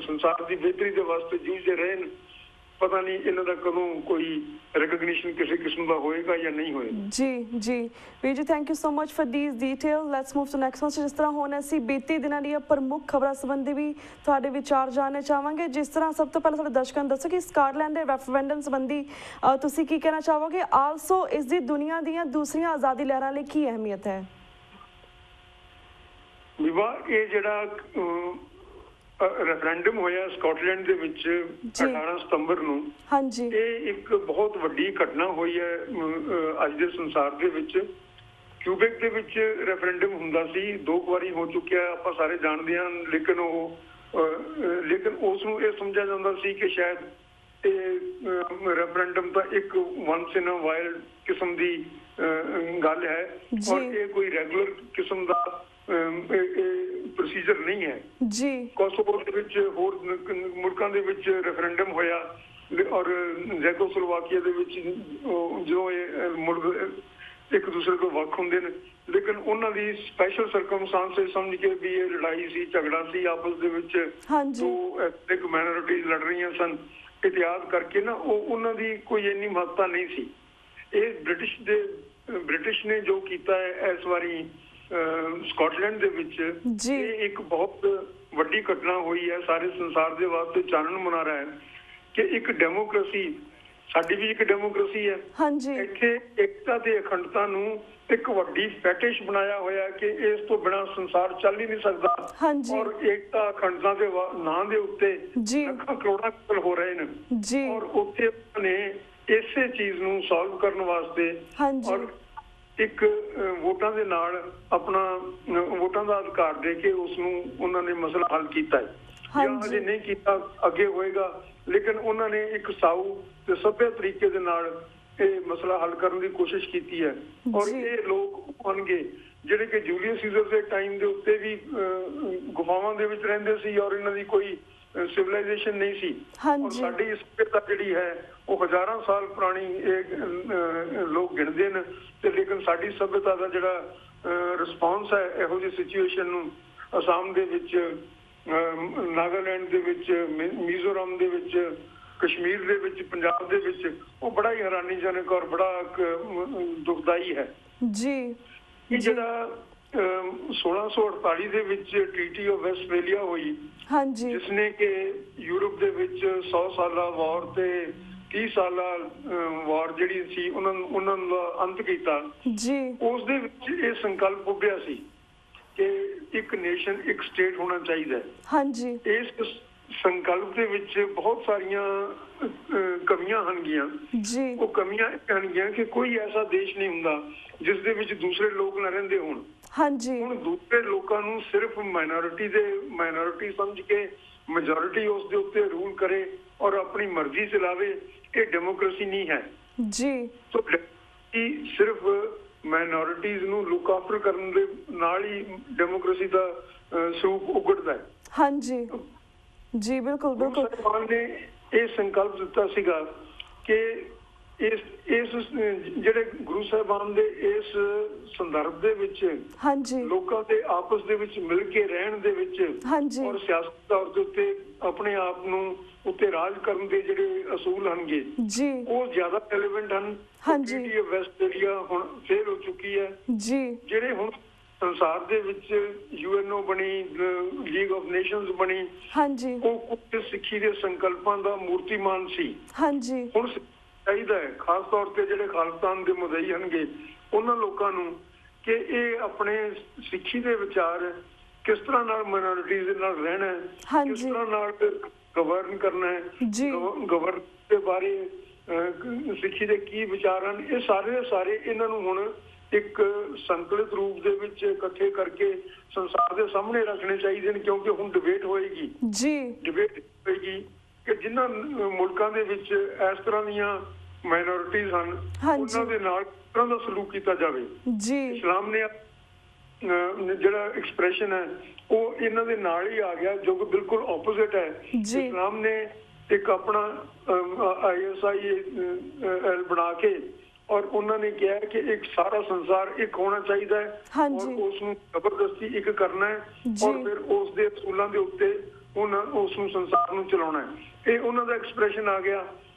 ਸੰਸਾਰ ਦੀ ਬਿਹਤਰੀ ਦੇ ਵਾਸਤੇ ਜੂਝਦੇ ਰਹੇ ਨੇ। ਪਤਾ ਨਹੀਂ ਇਹਨਾਂ ਦਾ ਕਦੋਂ ਕੋਈ ਰਿਕਗਨੀਸ਼ਨ ਕਿਸੇ ਕਿਸਮ ਦਾ ਹੋਏਗਾ ਜਾਂ ਨਹੀਂ ਹੋਏਗਾ। ਵੀਰ ਜੀ thank you so much for this detail. Let's move to next one. ਜਿਸ ਤਰ੍ਹਾਂ ਹੁਣ ਅਸੀਂ ਬੀਤੀ ਦਿਨਾਂ ਦੀਆਂ ਪ੍ਰਮੁੱਖ ਖਬਰਾਂ ਸੰਬੰਧੀ ਵੀ ਤੁਹਾਡੇ ਵਿਚਾਰ ਜਾਣਨੇ ਚਾਹਾਂਗੇ। ਜਿਸ ਤਰ੍ਹਾਂ ਸਭ ਤੋਂ ਪਹਿਲਾਂ ਸਾਡੇ ਦਰਸ਼ਕਾਂ ਨੂੰ ਦੱਸੋ ਕਿ ਸਕਾਟਲੈਂਡ ਦੇ ਰੈਫਰੈਂਡਮ ਸੰਬੰਧੀ ਤੁਸੀਂ ਕੀ ਕਹਿਣਾ ਚਾਹੋਗੇ? ਆਲਸੋ ਇਸ ਦੀ ਦੁਨੀਆ ਦੀਆਂ ਦੂਸਰੀਆਂ ਆਜ਼ਾਦੀ ਲਹਿਰਾਂ ਲਈ ਕੀ ਅਹਿਮੀਅਤ ਹੈ? ਇਹ ਜਿਹੜਾ ਰੈਫਰੈਂਡਮ ਹੋਇਆ ਸਕਾਟਲੈਂਡ ਦੇ ਵਿੱਚ 18 ਸਤੰਬਰ ਨੂੰ, ਇਹ ਇੱਕ ਬਹੁਤ ਵੱਡੀ ਘਟਨਾ ਹੋਈ ਹੈ ਅੱਜ ਦੇ ਸੰਸਾਰ ਦੇ ਵਿੱਚ। ਕਿਊਬੈਕ ਦੇ ਵਿੱਚ ਰੈਫਰੈਂਡਮ ਹੁੰਦਾ ਸੀ, 2 ਵਾਰੀ ਹੋ ਚੁੱਕਿਆ, ਆਪਾਂ ਸਾਰੇ ਜਾਣਦੇ ਹਾਂ। ਲੇਕਿਨ ਉਸ ਨੂੰ ਇਹ ਸਮਝਿਆ ਜਾਂਦਾ ਸੀ ਕਿ ਸ਼ਾਇਦ ਇਹ ਰੈਫਰੈਂਡਮ ਤਾਂ ਇੱਕ ਵਨਸ ਇਨ ਅ ਵਾਈਲਡ ਕਿਸਮ ਦੀ ਗੱਲ ਹੈ ਔਰ ਇਹ ਕੋਈ ਰੈਗੂਲਰ ਕਿਸਮ ਦਾ ਪ੍ਰੋਸੀਜਰ ਨਹੀਂ ਹੈ। ਕੋਸੋਵੋ ਦੇ ਵਿੱਚ ਹੋਰ ਮੁਲਕਾਂ ਦੇ ਵਿੱਚ ਰੈਫਰੈਂਡਮ ਹੋਇਆ ਔਰ ਜ਼ੈਕੋਸਲੋਵਾਕੀਆ ਦੇ ਵਿੱਚ ਜੋ ਇਹ ਮੁਲਕ ਇੱਕ ਦੂਸਰੇ ਤੋਂ ਵੱਖ ਹੁੰਦੇ ਨੇ, ਲੇਕਿਨ ਉਹਨਾਂ ਦੀ ਸਪੈਸ਼ਲ ਸਰਕਮਸਟੈਂਸਿਸ ਸਮਝ ਕੇ ਵੀ ਇਹ ਲੜਾਈ ਸੀ, ਝਗੜਾ ਸੀ ਆਪਸ ਦੇ ਵਿੱਚ, ਦੋ ਐਥਨਿਕ ਮਾਈਨੋਰਿਟੀਜ਼ ਲੜ ਰਹੀਆਂ ਸਨ। ਇਤਿਹਾਦ ਕਰਕੇ ਨਾ ਉਹਨਾਂ ਦੀ ਕੋਈ ਇੰਨੀ ਮਹੱਤਤਾ ਨਹੀਂ ਸੀ। ਇਹ ਬ੍ਰਿਟਿਸ਼ ਨੇ ਜੋ ਕੀਤਾ ਹੈ ਇਸ ਵਾਰੀ ਸਕਾਟਲੈਂਡ ਦੇ ਵਿੱਚ, ਇਹ ਇੱਕ ਬਹੁਤ ਵੱਡੀ ਘਟਨਾ ਹੋਈ ਹੈ। ਸਾਰੇ ਸੰਸਾਰ ਦੇ ਵਾਸਤੇ ਚਾਨਣ ਮੁਨਾਰਾ ਹੈ ਕਿ ਇੱਕ ਡੈਮੋਕ੍ਰੇਸੀ, ਸਾਡੀ ਵੀ ਇੱਕ ਡੈਮੋਕ੍ਰੇਸੀ ਹੈ, ਇੱਥੇ ਏਕਤਾ ਤੇ ਅਖੰਡਤਾ ਨੂੰ ਇੱਕ ਵੱਡੀ ਫੈਟਿਸ਼ ਬਣਾਇਆ ਹੋਇਆ ਕਿ ਇਸ ਤੋਂ ਬਿਨਾਂ ਸੰਸਾਰ ਚੱਲ ਹੀ ਨਹੀਂ ਸਕਦਾ। ਔਰ ਏਕਤਾ ਅਖੰਡਤਾ ਦੇ ਨਾਂ ਦੇ ਉੱਤੇ ਲੱਖਾਂ ਕਰੋੜਾਂ ਕਤਲ ਹੋ ਰਹੇ ਨੇ ਔਰ ਉੱਥੇ ਨੇ ਇਸੇ ਚੀਜ਼ ਨੂੰ ਸੋਲਵ ਕਰਨ ਵਾਸਤੇ ਔਰ ਇੱਕ ਵੋਟਾਂ ਦੇ ਨਾਲ ਆਪਣਾ ਵੋਟਾਂ ਦਾ ਅਧਿਕਾਰ ਦੇ ਕੇ ਉਸ ਨੂੰ ਉਹਨਾਂ ਨੇ ਮਸਲਾ ਹੱਲ ਕੀਤਾ ਹੈ। ਜਾਂ ਅਜੇ ਨਹੀਂ ਕੀਤਾ, ਅੱਗੇ ਹੋਏਗਾ, ਲੇਕਿਨ ਉਹਨਾਂ ਨੇ ਇੱਕ ਸਾਊ ਤੇ ਸਭਿਅ ਤਰੀਕੇ ਦੇ ਨਾਲ ਇਹ ਮਸਲਾ ਹੱਲ ਕਰਨ ਦੀ ਕੋਸ਼ਿਸ਼ ਕੀਤੀ ਹੈ। ਔਰ ਇਹ ਲੋਕ ਹੋਣਗੇ ਜਿਹੜੇ ਕਿ ਜੂਲੀਅਸ ਸੀਜ਼ਰ ਦੇ ਟਾਈਮ ਦੇ ਉੱਤੇ ਵੀ ਗੁਫਾਵਾਂ ਦੇ ਵਿੱਚ ਰਹਿੰਦੇ ਸੀ ਔਰ ਇਹਨਾਂ ਦੀ ਕੋਈ ਸਿਵਲਾਈਜੇਸ਼ਨ ਨਹੀਂ ਸੀ। ਔਰ ਸਾਡੀ ਸਭਿਅਤਾ ਜਿਹੜੀ ਹੈ ਉਹ ਹਜ਼ਾਰਾਂ ਸਾਲ ਪੁਰਾਣੀ ਇਹ ਲੋਕ ਗਿਣਦੇ ਨੇ ਤੇ ਲੇਕਿਨ ਸਾਡੀ ਸਭਿਅਤਾ ਦਾ ਜਿਹੜਾ ਰਿਸਪੌਂਸ ਹੈ ਇਹੋ ਜਿਹੀ ਸਿਚੁਏਸ਼ਨ ਨੂੰ। ਅਸਾਮ ਦੇ ਵਿੱਚ, ਨਾਗਾਲੈਂਡ ਦੇ ਵਿੱਚ, ਮਿਜ਼ੋਰਮ ਦੇ ਵਿੱਚ, ਕਸ਼ਮੀਰ ਦੇ ਵਿੱਚ, ਪੰਜਾਬ ਦੇ ਵਿੱਚ, ਉਹ ਬੜਾ ਹੀ ਹੈਰਾਨੀਜਨਕ ਔਰ ਬੜਾ ਦੁਖਦਾਈ ਹੈ ਜੀ। ਇਹ ਜਿਹੜਾ 1648 ਦੇ ਵਿੱਚ ਟ੍ਰੀਟੀ ਆਫ ਵੈਸਟਫੇਲੀਆ ਹੋਈ, ਹਾਂਜੀ, ਜਿਸ ਨੇ ਕਿ ਯੂਰਪ ਦੇ ਵਿੱਚ 100 ਸਾਲਾ ਵਾਰ ਤੇ 30 ਸਾਲਾ ਵਾਰ ਜਿਹੜੀ ਸੀ ਉਹਨਾਂ ਦਾ ਅੰਤ ਕੀਤਾ ਜੀ। ਉਸ ਦੇ ਵਿੱਚ ਇਹ ਸੰਕਲਪ ਉੱਭਿਆ ਸੀ ਕਿ ਇੱਕ ਨੇਸ਼ਨ, ਇੱਕ ਸਟੇਟ ਹੋਣਾ ਚਾਹੀਦਾ ਹੈ। ਹਾਂਜੀ, ਇਸ ਸੰਕਲਪ ਦੇ ਵਿੱਚ ਬਹੁਤ ਸਾਰੀਆਂ ਕਮੀਆਂ ਹਨਗੀਆਂ ਜੀ। ਉਹ ਕਮੀਆਂ ਹਨਗੀਆਂ ਕਿ ਕੋਈ ਐਸਾ ਦੇਸ਼ ਨਹੀਂ ਹੁੰਦਾ ਜਿਸ ਦੇ ਵਿੱਚ ਦੂਸਰੇ ਲੋਕ ਨਾ ਰਹਿੰਦੇ ਹੋਣ। ਹਾਂਜੀ, ਹੁਣ ਦੂਸਰੇ ਲੋਕਾਂ ਨੂੰ ਸਿਰਫ ਮਾਈਨੋਰਿਟੀ ਸਮਝ ਕੇ ਮੈਜੋਰਿਟੀ ਉਸ ਦੇ ਉੱਤੇ ਰੂਲ ਕਰੇ ਔਰ ਆਪਣੀ ਮਰਜ਼ੀ ਚਲਾਵੇ, ਇਹ ਡੈਮੋਕ੍ਰੇਸੀ ਨਹੀਂ ਹੈ ਜੀ। ਸੋ ਸਿਰਫ ਮਾਈਨੋਰਿਟੀਜ਼ ਨੂੰ ਲੁੱਕ ਆਫਟਰ ਕਰਨ ਦੇ ਨਾਲ ਹੀ ਡੈਮੋਕ੍ਰੇਸੀ ਦਾ ਸਰੂਪ ਉਗੜਦਾ ਹੈ। ਹਾਂਜੀ ਜੀ, ਬਿਲਕੁਲ ਬਿਲਕੁਲ। ਸਾਹਿਬਾਨ ਨੇ ਇਹ ਸੰਕਲਪ ਦਿੱਤਾ ਸੀਗਾ ਕਿ ਇਸ ਜਿਹੜੇ ਗੁਰੂ ਸਾਹਿਬਾਨ ਦੇ ਇਸ ਸੰਦਰਭ ਦੇ ਵਿੱਚ ਹਾਂਜੀ ਲੋਕਾਂ ਦੇ ਆਪਸ ਦੇ ਵਿੱਚ ਮਿਲ ਕੇ ਰਹਿਣ ਦੇ ਵਿੱਚ ਹਾਂਜੀ ਔਰ ਸਿਆਸਤ ਤੌਰ ਦੇ ਉੱਤੇ ਆਪਣੇ ਆਪ ਨੂੰ ਉੱਤੇ ਰਾਜ ਕਰਨ ਦੇ ਜਿਹੜੇ ਅਸੂਲ ਹਨਗੇ ਜੀ, ਉਹ ਜ਼ਿਆਦਾ ਰੈਲੇਵੈਂਟ ਹਨ। ਹਾਂਜੀ, ਟ੍ਰੀਟੀ ਆਫ ਵੈਸਟਫੇਲੀਆ ਹੁਣ ਫੇਲ ਹੋ ਚੁੱਕੀ ਹੈ ਜੀ। ਜਿਹੜੇ ਹੁਣ ਸੰਸਾਰ ਦੇ ਵਿੱਚ UNO ਬਣੀ, ਲੀਗ ਆਫ ਨੇਸ਼ਨਸ ਬਣੀ, ਹਾਂਜੀ, ਉਹ ਕੁਝ ਸਿੱਖੀ ਦੇ ਸੰਕਲਪਾਂ ਦਾ ਮੂਰਤੀਮਾਨ ਸੀ। ਹਾਂਜੀ, ਹੁਣ ਚਾਹੀਦਾ ਹੈ ਖਾਸ ਤੌਰ ਤੇ ਜਿਹੜੇ ਖਾਲਿਸਤਾਨ ਦੇ ਮੁਦਈ ਹਨਗੇ ਉਹਨਾਂ ਲੋਕਾਂ ਨੂੰ ਕਿ ਇਹ ਆਪਣੇ ਸਿੱਖੀ ਦੇ ਵਿਚਾਰ ਕਿਸ ਤਰ੍ਹਾਂ ਨਾਲ ਮਾਈਨੋਰਿਟੀਜ਼ ਦੇ ਨਾਲ ਰਹਿਣਾ ਹੈ, ਕਿਸ ਤਰ੍ਹਾਂ ਨਾਲ ਗਵਰਨ ਕਰਨਾ ਹੈ, ਗਵਰਨ ਦੇ ਬਾਰੇ ਸਿੱਖੀ ਦੇ ਕੀ ਵਿਚਾਰ ਹਨ, ਇਹ ਸਾਰੇ ਇਹਨਾਂ ਨੂੰ ਹੁਣ ਇੱਕ ਸੰਕਲਿਤ ਰੂਪ ਦੇ ਵਿੱਚ ਇਕੱਠੇ ਕਰਕੇ ਸੰਸਾਰ ਦੇ ਸਾਹਮਣੇ ਰੱਖਣੇ ਚਾਹੀਦੇ ਨੇ। ਕਿਉਂਕਿ ਹੁਣ ਡਿਬੇਟ ਹੋਏਗੀ ਕਿ ਜਿਨ੍ਹਾਂ ਮੁਲਕਾਂ ਦੇ ਵਿੱਚ ਇਸ ਤਰ੍ਹਾਂ ਦੀਆਂ ਮਾਈਨੋਰਿਟੀਜ਼ ਹਨ ਉਹਨਾਂ ਦੇ ਨਾਲ ਕਿਸ ਤਰ੍ਹਾਂ ਦਾ ਸਲੂਕ ਕੀਤਾ ਜਾਵੇ। ਇਸਲਾਮ ਨੇ ਜਿਹੜਾ ਐਕਸਪ੍ਰੈਸ਼ਨ ਹੈ ਉਹ ਇਹਨਾਂ ਦੇ ਨਾਲ ਹੀ ਆ ਗਿਆ, ਜੋ ਕਿ ਬਿਲਕੁਲ ਆਪੋਜ਼ਿਟ ਹੈ। ਇਸਲਾਮ ਨੇ ਇੱਕ ਆਪਣਾ ISIL ਬਣਾ ਕੇ ਔਰ ਉਹਨਾਂ ਨੇ ਕਿਹਾ ਕਿ ਇੱਕ ਸਾਰਾ ਸੰਸਾਰ ਇੱਕ ਹੋਣਾ ਚਾਹੀਦਾ ਹੈ ਔਰ ਉਸ ਨੂੰ ਜ਼ਬਰਦਸਤੀ ਇੱਕ ਕਰਨਾ ਹੈ ਔਰ ਫਿਰ ਉਸ ਦੇ ਅਸੂਲਾਂ ਦੇ ਉੱਤੇ ਉਸ ਨੂੰ ਸੰਸਾਰ ਨੂੰ ਚਲਾਉਣਾ ਹੈ। ਇਹ ਉਹਨਾਂ ਦਾ ਐਕਸਪ੍ਰੈਸ਼ਨ ਆ ਗਿਆ।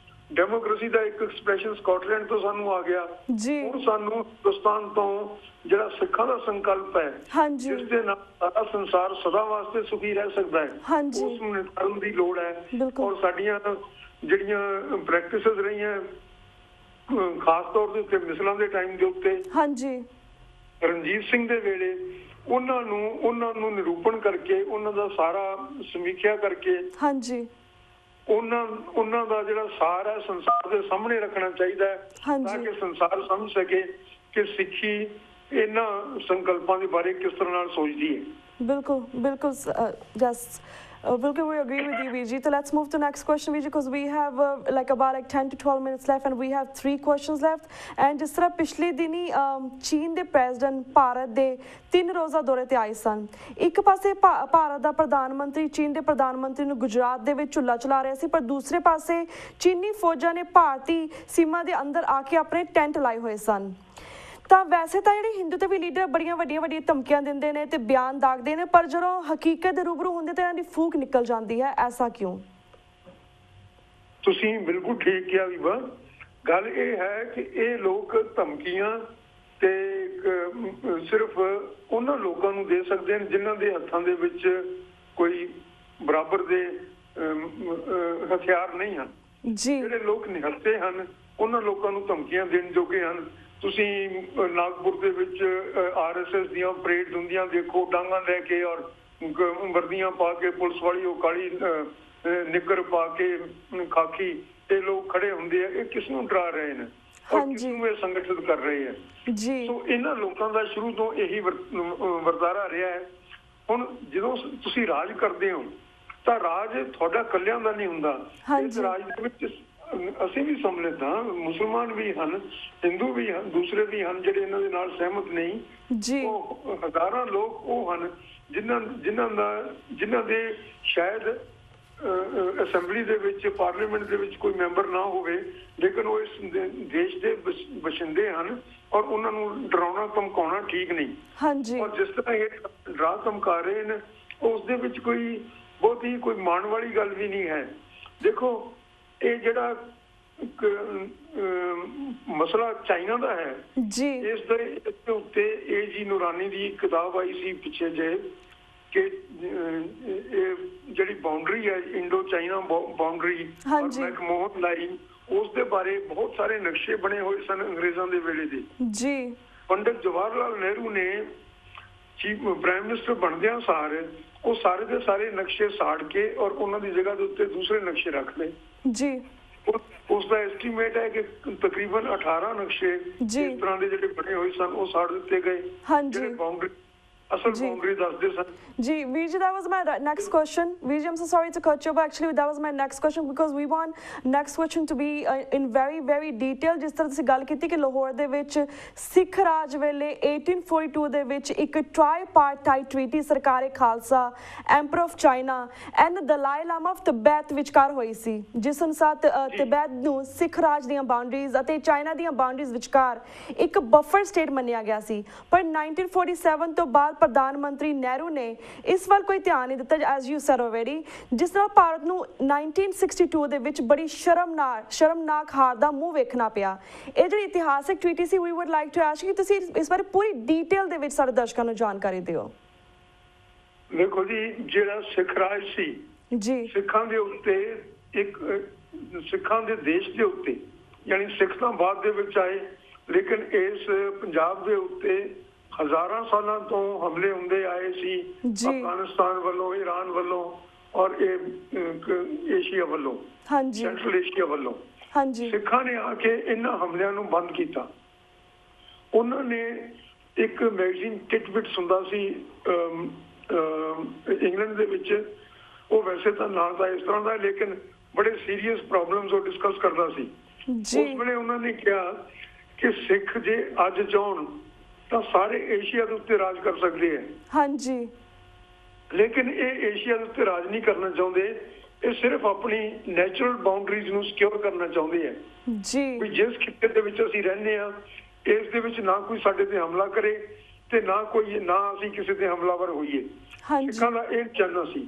ਡੈਮੋਕ੍ਰੇਸੀ ਦਾ ਇੱਕ ਐਕਸਪ੍ਰੈਸ਼ਨ ਸਕਾਟਲੈਂਡ ਤੋਂ ਸਾਨੂੰ ਆ ਗਿਆ। ਹੁਣ ਸਾਨੂੰ ਹਿੰਦੁਸਤਾਨ ਤੋਂ ਜਿਹੜਾ ਸਿੱਖਾਂ ਦਾ ਸੰਕਲਪ ਹੈ ਜਿਸ ਦੇ ਨਾਲ ਸਾਰਾ ਸੰਸਾਰ ਸਦਾ ਵਾਸਤੇ ਸੁਖੀ ਰਹਿ ਸਕਦਾ ਹੈ, ਉਸ ਨੂੰ ਨਿਰਧਾਰਨ ਦੀ ਲੋੜ ਹੈ। ਔਰ ਸਾਡੀਆਂ ਜਿਹੜੀਆਂ ਪ੍ਰੈਕਟਿਸਿਸ ਰਹੀਆਂ ਖਾਸ ਤੌਰ ਦੇ ਉੱਤੇ ਮਿਸਲਾਂ ਦੇ ਟਾਈਮ ਦੇ ਉੱਤੇ ਰਣਜੀਤ ਸਿੰਘ ਦੇ ਵੇਲੇ ਉਹਨਾਂ ਨੂੰ ਨਿਰੂਪਣ ਕਰਕੇ ਉਹਨਾਂ ਦਾ ਸਾਰਾ ਸਮੀਖਿਆ ਕਰਕੇ ਉਹਨਾਂ ਦਾ ਜਿਹੜਾ ਸਾਰ ਹੈ ਸੰਸਾਰ ਦੇ ਸਾਹਮਣੇ ਰੱਖਣਾ ਚਾਹੀਦਾ ਹੈ ਤਾਂ ਕਿ ਸੰਸਾਰ ਸਮਝ ਸਕੇ ਕਿ ਸਿੱਖੀ ਇਹਨਾਂ ਸੰਕਲਪਾਂ ਦੇ ਬਾਰੇ ਕਿਸ ਤਰ੍ਹਾਂ ਨਾਲ ਸੋਚਦੀ ਹੈ। ਬਿਲਕੁਲ ਬਿਲਕੁਲ just Vilke, we agree with you, Viji. So let's move to the next question, Viji, because we have about 10 to 12 minutes left and we have 3 questions left. And जिस तरह पिछले दिन ही चीन ਦੇ ਪ੍ਰੈਜ਼ੀਡੈਂਟ ਭਾਰਤ ਦੇ 3 ਰੋਜ਼ਾ ਦੌਰੇ ਤੇ ਆਏ ਸਨ। ਇੱਕ ਪਾਸੇ ਭਾਰਤ ਦਾ ਪ੍ਰਧਾਨ ਮੰਤਰੀ ਚੀਨ ਦੇ ਪ੍ਰਧਾਨ ਮੰਤਰੀ ਨੂੰ ਗੁਜਰਾਤ ਦੇ ਵਿੱਚ ਝੁੱਲਾ ਚਲਾ ਰਿਹਾ ਸੀ, ਪਰ ਦੂਸਰੇ ਪਾਸੇ ਚੀਨੀ ਫੌਜਾਂ ਨੇ ਭਾਰਤੀ ਸੀਮਾ ਦੇ ਅੰਦਰ ਆ ਕੇ ਆਪਣੇ ਟੈਂਟ ਲਾਏ ਹੋਏ ਸਨ। ਤਾਂ ਵੈਸੇ ਤਾਂ ਜਿਹੜੇ ਹਿੰਦੂ ਤੇ ਵੀ ਲੀਡਰ ਬੜੀਆਂ ਵੱਡੀਆਂ ਧਮਕੀਆਂ ਦਿੰਦੇ ਨੇ ਤੇ ਬਿਆਨ ਦਾਗਦੇ ਨੇ, ਪਰ ਜਦੋਂ ਹਕੀਕਤ ਦੇ ਰੂਬਰੂ ਹੁੰਦੇ ਤਾਂ ਇਹਨਾਂ ਦੀ ਫੂਕ ਨਿਕਲ ਜਾਂਦੀ ਹੈ। ਐਸਾ ਕਿਉਂ? ਤੁਸੀਂ ਬਿਲਕੁਲ ਠੀਕ ਕਿਹਾ ਵੀਬਾ। ਗੱਲ ਇਹ ਹੈ ਕਿ ਇਹ ਲੋਕ ਧਮਕੀਆਂ ਤੇ ਸਿਰਫ ਉਹਨਾਂ ਲੋਕਾਂ ਨੂੰ ਦੇ ਸਕਦੇ ਨੇ ਜਿਨ੍ਹਾਂ ਦੇ ਹੱਥਾਂ ਦੇ ਵਿੱਚ ਕੋਈ ਬਰਾਬਰ ਦੇ ਹਥਿਆਰ ਨਹੀਂ ਹਨ। ਜਿਹੜੇ ਲੋਕ ਨਿਹੱਥੇ ਹਨ ਉਹਨਾਂ ਲੋਕਾਂ ਨੂੰ ਧਮਕੀਆਂ ਦੇਣ ਜੋਗੇ ਹਨ। ਤੁਸੀਂ ਨਾਗਪੁਰ ਦੇ ਵਿੱਚ RSS ਦੀਆਂ ਪਰੇਡ ਹੁੰਦੀਆਂ ਦੇਖੋ, ਡਾਂਗਾਂ ਲੈ ਕੇ ਔਰ ਵਰਦੀਆਂ ਪਾ ਕੇ, ਪੁਲਿਸ ਵਾਲੀ ਉਹ ਕਾਲੀ ਨਿੱਕਰ ਪਾ ਕੇ ਖਾਕੀ ਤੇ ਲੋਕ ਖੜੇ ਹੁੰਦੇ ਆ। ਇਹ ਕਿਸ ਨੂੰ ਡਰਾ ਰਹੇ ਨੇ ਔਰ ਕਿਸ ਨੂੰ ਇਹ ਸੰਗਠਿਤ ਕਰ ਰਹੇ ਹੈ। ਸੋ ਇਹਨਾਂ ਲੋਕਾਂ ਦਾ ਸ਼ੁਰੂ ਤੋਂ ਇਹੀ ਵਰਤਾਰਾ ਰਿਹਾ ਹੈ। ਹੁਣ ਜਦੋਂ ਤੁਸੀਂ ਰਾਜ ਕਰਦੇ ਹੋ ਤਾਂ ਰਾਜ ਤੁਹਾਡਾ ਇਕੱਲਿਆਂ ਦਾ ਨਹੀਂ ਹੁੰਦਾ। ਇਸ ਰਾਜ ਦੇ ਵਿੱਚ ਅਸੀਂ ਵੀ ਸੰਮਿਲਿਤ ਹਾਂ, ਮੁਸਲਮਾਨ ਵੀ ਹਨ, ਹਿੰਦੂ ਵੀ ਹਨ, ਦੂਸਰੇ ਵੀ ਹਨ ਜਿਹੜੇ ਇਹਨਾਂ ਦੇ ਨਾਲ ਸਹਿਮਤ ਨਹੀਂ। ਉਹ ਹਜ਼ਾਰਾਂ ਲੋਕ ਉਹ ਹਨ ਜਿਨ੍ਹਾਂ ਦੇ ਸ਼ਾਇਦ ਅਸੈਂਬਲੀ ਦੇ ਵਿੱਚ ਪਾਰਲੀਮੈਂਟ ਦੇ ਵਿੱਚ ਕੋਈ ਮੈਂਬਰ ਨਾ ਹੋਵੇ ਲੇਕਿਨ ਉਹ ਇਸ ਦੇਸ਼ ਦੇ ਵਸਿੰਦੇ ਹਨ ਔਰ ਉਹਨਾਂ ਨੂੰ ਡਰਾਉਣਾ ਧਮਕਾਉਣਾ ਠੀਕ ਨਹੀਂ। ਹਾਂਜੀ। ਔਰ ਜਿਸ ਤਰ੍ਹਾਂ ਇਹ ਡਰਾ ਧਮਕਾ ਰਹੇ ਨੇ ਉਸ ਦੇ ਵਿੱਚ ਕੋਈ ਬਹੁਤ ਹੀ ਕੋਈ ਮਾਣ ਵਾਲੀ ਗੱਲ ਵੀ ਨਹੀਂ ਹੈ। ਦੇਖੋ ਇਹ ਜਿਹੜਾ ਮਸਲਾ ਚਾਈਨਾ ਦਾ ਹੈ ਜੀ, ਇਸ ਦੇ ਉੱਤੇ ਏ.ਜੀ. ਨੂਰਾਨੀ ਦੀ ਕਿਤਾਬ ਆਈ ਸੀ ਪਿੱਛੇ ਜੇ ਕਿ ਇਹ ਜਿਹੜੀ ਬਾਉਂਡਰੀ ਹੈ Indo China boundary McMahon line ਉਸ ਦੇ ਬਾਰੇ ਬਹੁਤ ਸਾਰੇ ਨਕਸ਼ੇ ਬਣੇ ਹੋਏ ਸਨ ਅੰਗਰੇਜ਼ਾਂ ਦੇ ਵੇਲੇ ਦੇ। ਜੀ, ਪੰਡਿਤ ਜਵਾਹਰ ਲਾਲ ਨਹਿਰੂ ਨੇ ਚੀਫ ਪ੍ਰਾਈਮ ਮਿਨਿਸਟਰ ਬਣਦਿਆਂ ਸਾਰ ਉਹ ਸਾਰੇ ਦੇ ਸਾਰੇ ਨਕਸ਼ੇ ਸਾੜ ਕੇ ਔਰ ਉਹਨਾਂ ਦੀ ਜਗ੍ਹਾ ਦੇ ਉੱਤੇ ਦੂਸਰੇ ਨਕਸ਼ੇ ਰੱਖ ਲਏ। ਜੀ, ਉਸ ਦਾ ਐਸਟੀਮੇਟ ਹੈ ਕਿ ਤਕਰੀਬਨ 18 ਨਕਸ਼ੇ ਇਸ ਤਰ੍ਹਾਂ ਦੇ ਜਿਹੜੇ ਬਣੇ ਹੋਏ ਸਨ ਉਹ ਸਾੜ ਦਿੱਤੇ ਗਏ। ਜਿਹੜੇ ਬਾਉਂਡਰੀ ਅਸਲ ਬਾਉਂਡਰੀ ਦੱਸਦੇ ਸਨ। जी, Veer ji, that was my next question. Veer ji, I'm so sorry to cut you, but actually that was my next question because we want next question to be in very detail. ਜਿਸ ਤਰ੍ਹਾਂ ਤੁਸੀਂ ਗੱਲ ਕੀਤੀ ਕਿ ਲਾਹੌਰ ਦੇ ਵਿੱਚ ਸਿੱਖ ਰਾਜ ਵੇਲੇ 1842 ਦੇ ਵਿੱਚ ਇੱਕ ਟ੍ਰਾਈਪਾਰਟਾਈਟ ਟ੍ਰੀਟੀ ਸਰਕਾਰੇ Khalsa, emperor of China and Dalai Lama of Tibet ਵਿਚਕਾਰ ਹੋਈ ਸੀ, ਜਿਸ ਅਨੁਸਾਰ ਤਿਬੈਤ ਨੂੰ ਸਿੱਖ ਰਾਜ ਦੀਆਂ ਬਾਉਂਡਰੀਜ਼ ਅਤੇ ਚਾਈਨਾ ਦੀਆਂ ਬਾਉਂਡਰੀਜ਼ ਵਿਚਕਾਰ ਇੱਕ ਬਫਰ ਸਟੇਟ ਮੰਨਿਆ ਗਿਆ ਸੀ। ਪਰ 1947 ਤੋਂ ਬਾਅਦ ਪ੍ਰਧਾਨ ਮੰਤਰੀ ਨਹਿਰੂ ਨੇ ਇਸ ਵੱਲ ਕੋਈ ਧਿਆਨ ਨਹੀਂ ਦਿੱਤਾ, ਐਜ਼ ਯੂ ਸੈਡ ਆਲਰੇਡੀ, ਜਿਸ ਨਾਲ ਭਾਰਤ ਨੂੰ 1962 ਦੇ ਵਿੱਚ ਬੜੀ ਸ਼ਰਮਨਾਕ ਹਾਰ ਦਾ ਮੂੰਹ ਵੇਖਣਾ ਪਿਆ। ਇਹ ਜਿਹੜੀ ਇਤਿਹਾਸਕ ਟ੍ਰੀਟੀ ਸੀ, we would like to ask ਕਿ ਤੁਸੀਂ ਇਸ ਬਾਰੇ ਪੂਰੀ ਡੀਟੇਲ ਦੇ ਵਿੱਚ ਸਾਡੇ ਦਰਸ਼ਕਾਂ ਨੂੰ ਜਾਣਕਾਰੀ ਦਿਓ। ਦੇਖੋ ਜੀ, ਜਿਹੜਾ ਸਿੱਖ ਰਾਜ ਸੀ ਜੀ, ਸਿੱਖਾਂ ਦੇ ਉੱਤੇ ਇੱਕ ਸਿੱਖਾਂ ਦੇ ਦੇਸ਼ ਦੇ ਉੱਤੇ ਯਾਨੀ ਸਿੱਖ ਤਾਂ ਬਾਅਦ ਦੇ ਵਿੱਚ ਆਏ ਲੇਕਿਨ ਇਸ ਪੰਜਾਬ ਦੇ ਉੱਤੇ ਹਜ਼ਾਰਾਂ ਸਾਲਾਂ ਤੋਂ ਹਮਲੇ ਹੁੰਦੇ ਆਏ ਸੀ ਅਫਗਾਨਿਸਤਾਨ ਵੱਲੋਂ, ਈਰਾਨ ਵੱਲੋਂ ਔਰ ਇਹ ਏਸ਼ੀਆ ਵੱਲੋਂ, ਸੈਂਟਰਲ ਏਸ਼ੀਆ ਵੱਲੋਂ। ਸਿੱਖਾਂ ਨੇ ਆ ਕੇ ਇਹਨਾਂ ਹਮਲਿਆਂ ਨੂੰ ਬੰਦ ਕੀਤਾ। ਉਹਨਾਂ ਨੇ ਇੱਕ ਮੈਗਜ਼ੀਨ ਟਿਟਬਿਟਸ ਹੁੰਦਾ ਸੀ ਇੰਗਲੈਂਡ ਦੇ ਵਿੱਚ, ਉਹ ਵੈਸੇ ਤਾਂ ਨਾਂ ਦਾ ਇਸ ਤਰ੍ਹਾਂ ਦਾ ਲੇਕਿਨ ਬੜੇ ਸੀਰੀਅਸ ਪ੍ਰੋਬਲਮਸ ਉਹ ਡਿਸਕਸ ਕਰਦਾ ਸੀ। ਉਸ ਵੇਲੇ ਉਹਨਾਂ ਨੇ ਕਿਹਾ ਕਿ ਸਿੱਖ ਜੇ ਅੱਜ ਚਾਹੁਣ ਤਾਂ ਸਾਰੇ ਏਸ਼ੀਆ ਦੇ ਉੱਤੇ ਰਾਜ ਕਰ ਸਕਦੇ ਹੈ। ਹਾਂਜੀ, ਲੇਕਿਨ ਇਹ ਏਸ਼ੀਆ ਦੇ ਉੱਤੇ ਰਾਜ ਨਹੀਂ ਕਰਨਾ ਚਾਹੁੰਦੇ, ਇਹ ਸਿਰਫ ਆਪਣੀ ਨੈਚੁਰਲ ਬਾਉਂਡਰੀਜ਼ ਨੂੰ ਸਿਕਿਉਰ ਕਰਨਾ ਚਾਹੁੰਦੇ ਹੈ ਵੀ ਜਿਸ ਖਿੱਤੇ ਦੇ ਵਿੱਚ ਅਸੀਂ ਰਹਿੰਦੇ ਹਾਂ ਇਸ ਦੇ ਵਿੱਚ ਨਾ ਕੋਈ ਸਾਡੇ ਤੇ ਹਮਲਾ ਕਰੇ ਤੇ ਨਾ ਅਸੀਂ ਕਿਸੇ ਤੇ ਹਮਲਾਵਰ ਹੋਈਏ। ਸਿੱਖਾਂ ਦਾ ਇਹ ਚਾਹਨਾ ਸੀ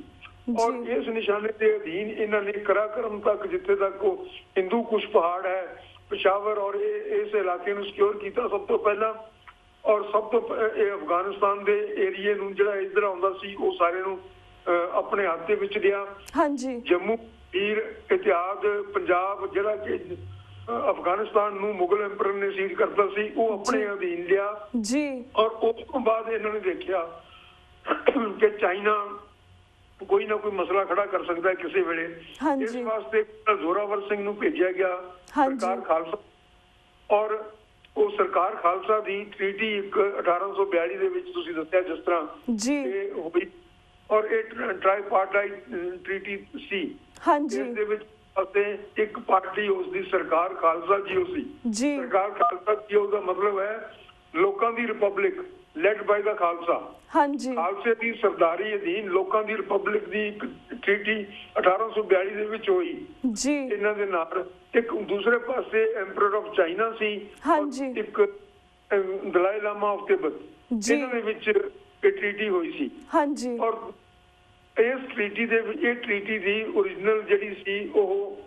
ਔਰ ਇਸ ਨਿਸ਼ਾਨੇ ਦੇ ਅਧੀਨ ਇਹਨਾਂ ਨੇ ਕਰਾਕਰਮ ਤੱਕ ਜਿੱਥੇ ਤੱਕ ਉਹ ਹਿੰਦੂ ਕੁਸ਼ ਪਹਾੜ ਹੈ, ਪਿਸ਼ਾਵਰ ਔਰ ਇਸ ਇਲਾਕੇ ਨੂੰ ਸਿਕਿਉਰ ਕੀਤਾ ਸਭ ਤੋਂ ਪਹਿਲਾਂ। ਔਰ ਸਭ ਤੋਂ ਇਹ ਅਫਗਾਨਿਸਤਾਨ ਦੇ ਏਰੀਏ ਨੂੰ ਜਿਹੜਾ ਇੱਧਰ ਆਉਂਦਾ ਸੀ ਉਹ ਸਾਰੇ ਨੂੰ ਆਪਣੇ ਹੱਥ ਦੇ ਵਿੱਚ ਲਿਆ। ਜੰਮੂ ਕਸ਼ਮੀਰ ਇਤਿਹਾਦ ਪੰਜਾਬ ਜਿਹੜਾ ਕਿ ਅਫਗਾਨਿਸਤਾਨ ਨੂੰ ਮੁਗਲ ਐਮਪਰਰ ਨੇ ਸੀਜ਼ ਕਰਤਾ ਸੀ ਉਹ ਆਪਣੇ ਅਧੀਨ ਲਿਆ। ਔਰ ਉਸ ਤੋਂ ਬਾਅਦ ਇਹਨਾਂ ਨੇ ਦੇਖਿਆ ਕਿ ਚਾਈਨਾ ਕੋਈ ਨਾ ਕੋਈ ਮਸਲਾ ਖੜਾ ਕਰ ਸਕਦਾ ਹੈ ਕਿਸੇ ਵੇਲੇ। ਇਸ ਵਾਸਤੇ ਜ਼ੋਰਾਵਰ ਸਿੰਘ ਨੂੰ ਭੇਜਿਆ ਗਿਆ ਸਰਕਾਰ ਖਾਲਸਾ, ਔਰ ਉਹ ਸਰਕਾਰ ਖਾਲਸਾ ਦੀ ਟ੍ਰੀਟੀ 1842 ਦੇ ਵਿੱਚ ਤੁਸੀਂ ਦੱਸਿਆ ਜਿਸ ਤਰ੍ਹਾਂ ਇਹ ਹੋਈ ਔਰ ਇਹ ਟ੍ਰਾਈਪਾਰਟਾਈਟ ਟ੍ਰੀਟੀ ਸੀ। ਇਸ ਦੇ ਵਿੱਚ ਅਤੇ ਇੱਕ ਪਾਰਟੀ ਉਸ ਦੀ ਸਰਕਾਰ ਖਾਲਸਾ ਜੀਓ ਸੀ। ਸਰਕਾਰ ਖਾਲਸਾ ਜੀਓ ਦਾ ਮਤਲਬ ਹੈ ਲੋਕਾਂ ਦੀ ਰਿਪਬਲਿਕ ਲੈਡ ਬਾਈ ਦਾ ਖਾਲਸਾ। ਖਾਲਸੇ ਦੀ ਸਰਦਾਰੀ ਅਧੀਨ ਲੋਕਾਂ ਦੀ ਰਿਪਬਲਿਕ ਦੀ ਇੱਕ ਟ੍ਰੀਟੀ 1842 ਦੇ ਵਿੱਚ ਹੋਈ ਇਹਨਾਂ ਦੇ ਨਾਲ। ਇੱਕ ਦੂਸਰੇ ਪਾਸੇ ਐਮਪਰਰ ਆਫ ਚਾਈਨਾ ਸੀ, ਇੱਕ ਦਲਾਈ ਲਾਮਾ ਆਫ ਤਿੱਬਤ, ਇਹਨਾਂ ਦੇ ਵਿੱਚ ਇਹ ਟ੍ਰੀਟੀ ਹੋਈ ਸੀ। ਔਰ ਇਸ ਟ੍ਰੀਟੀ ਦੇ ਵਿੱਚ ਇਹ ਟ੍ਰੀਟੀ ਦੀ ਓਰੀਜਨਲ ਜਿਹੜੀ ਸੀ ਉਹ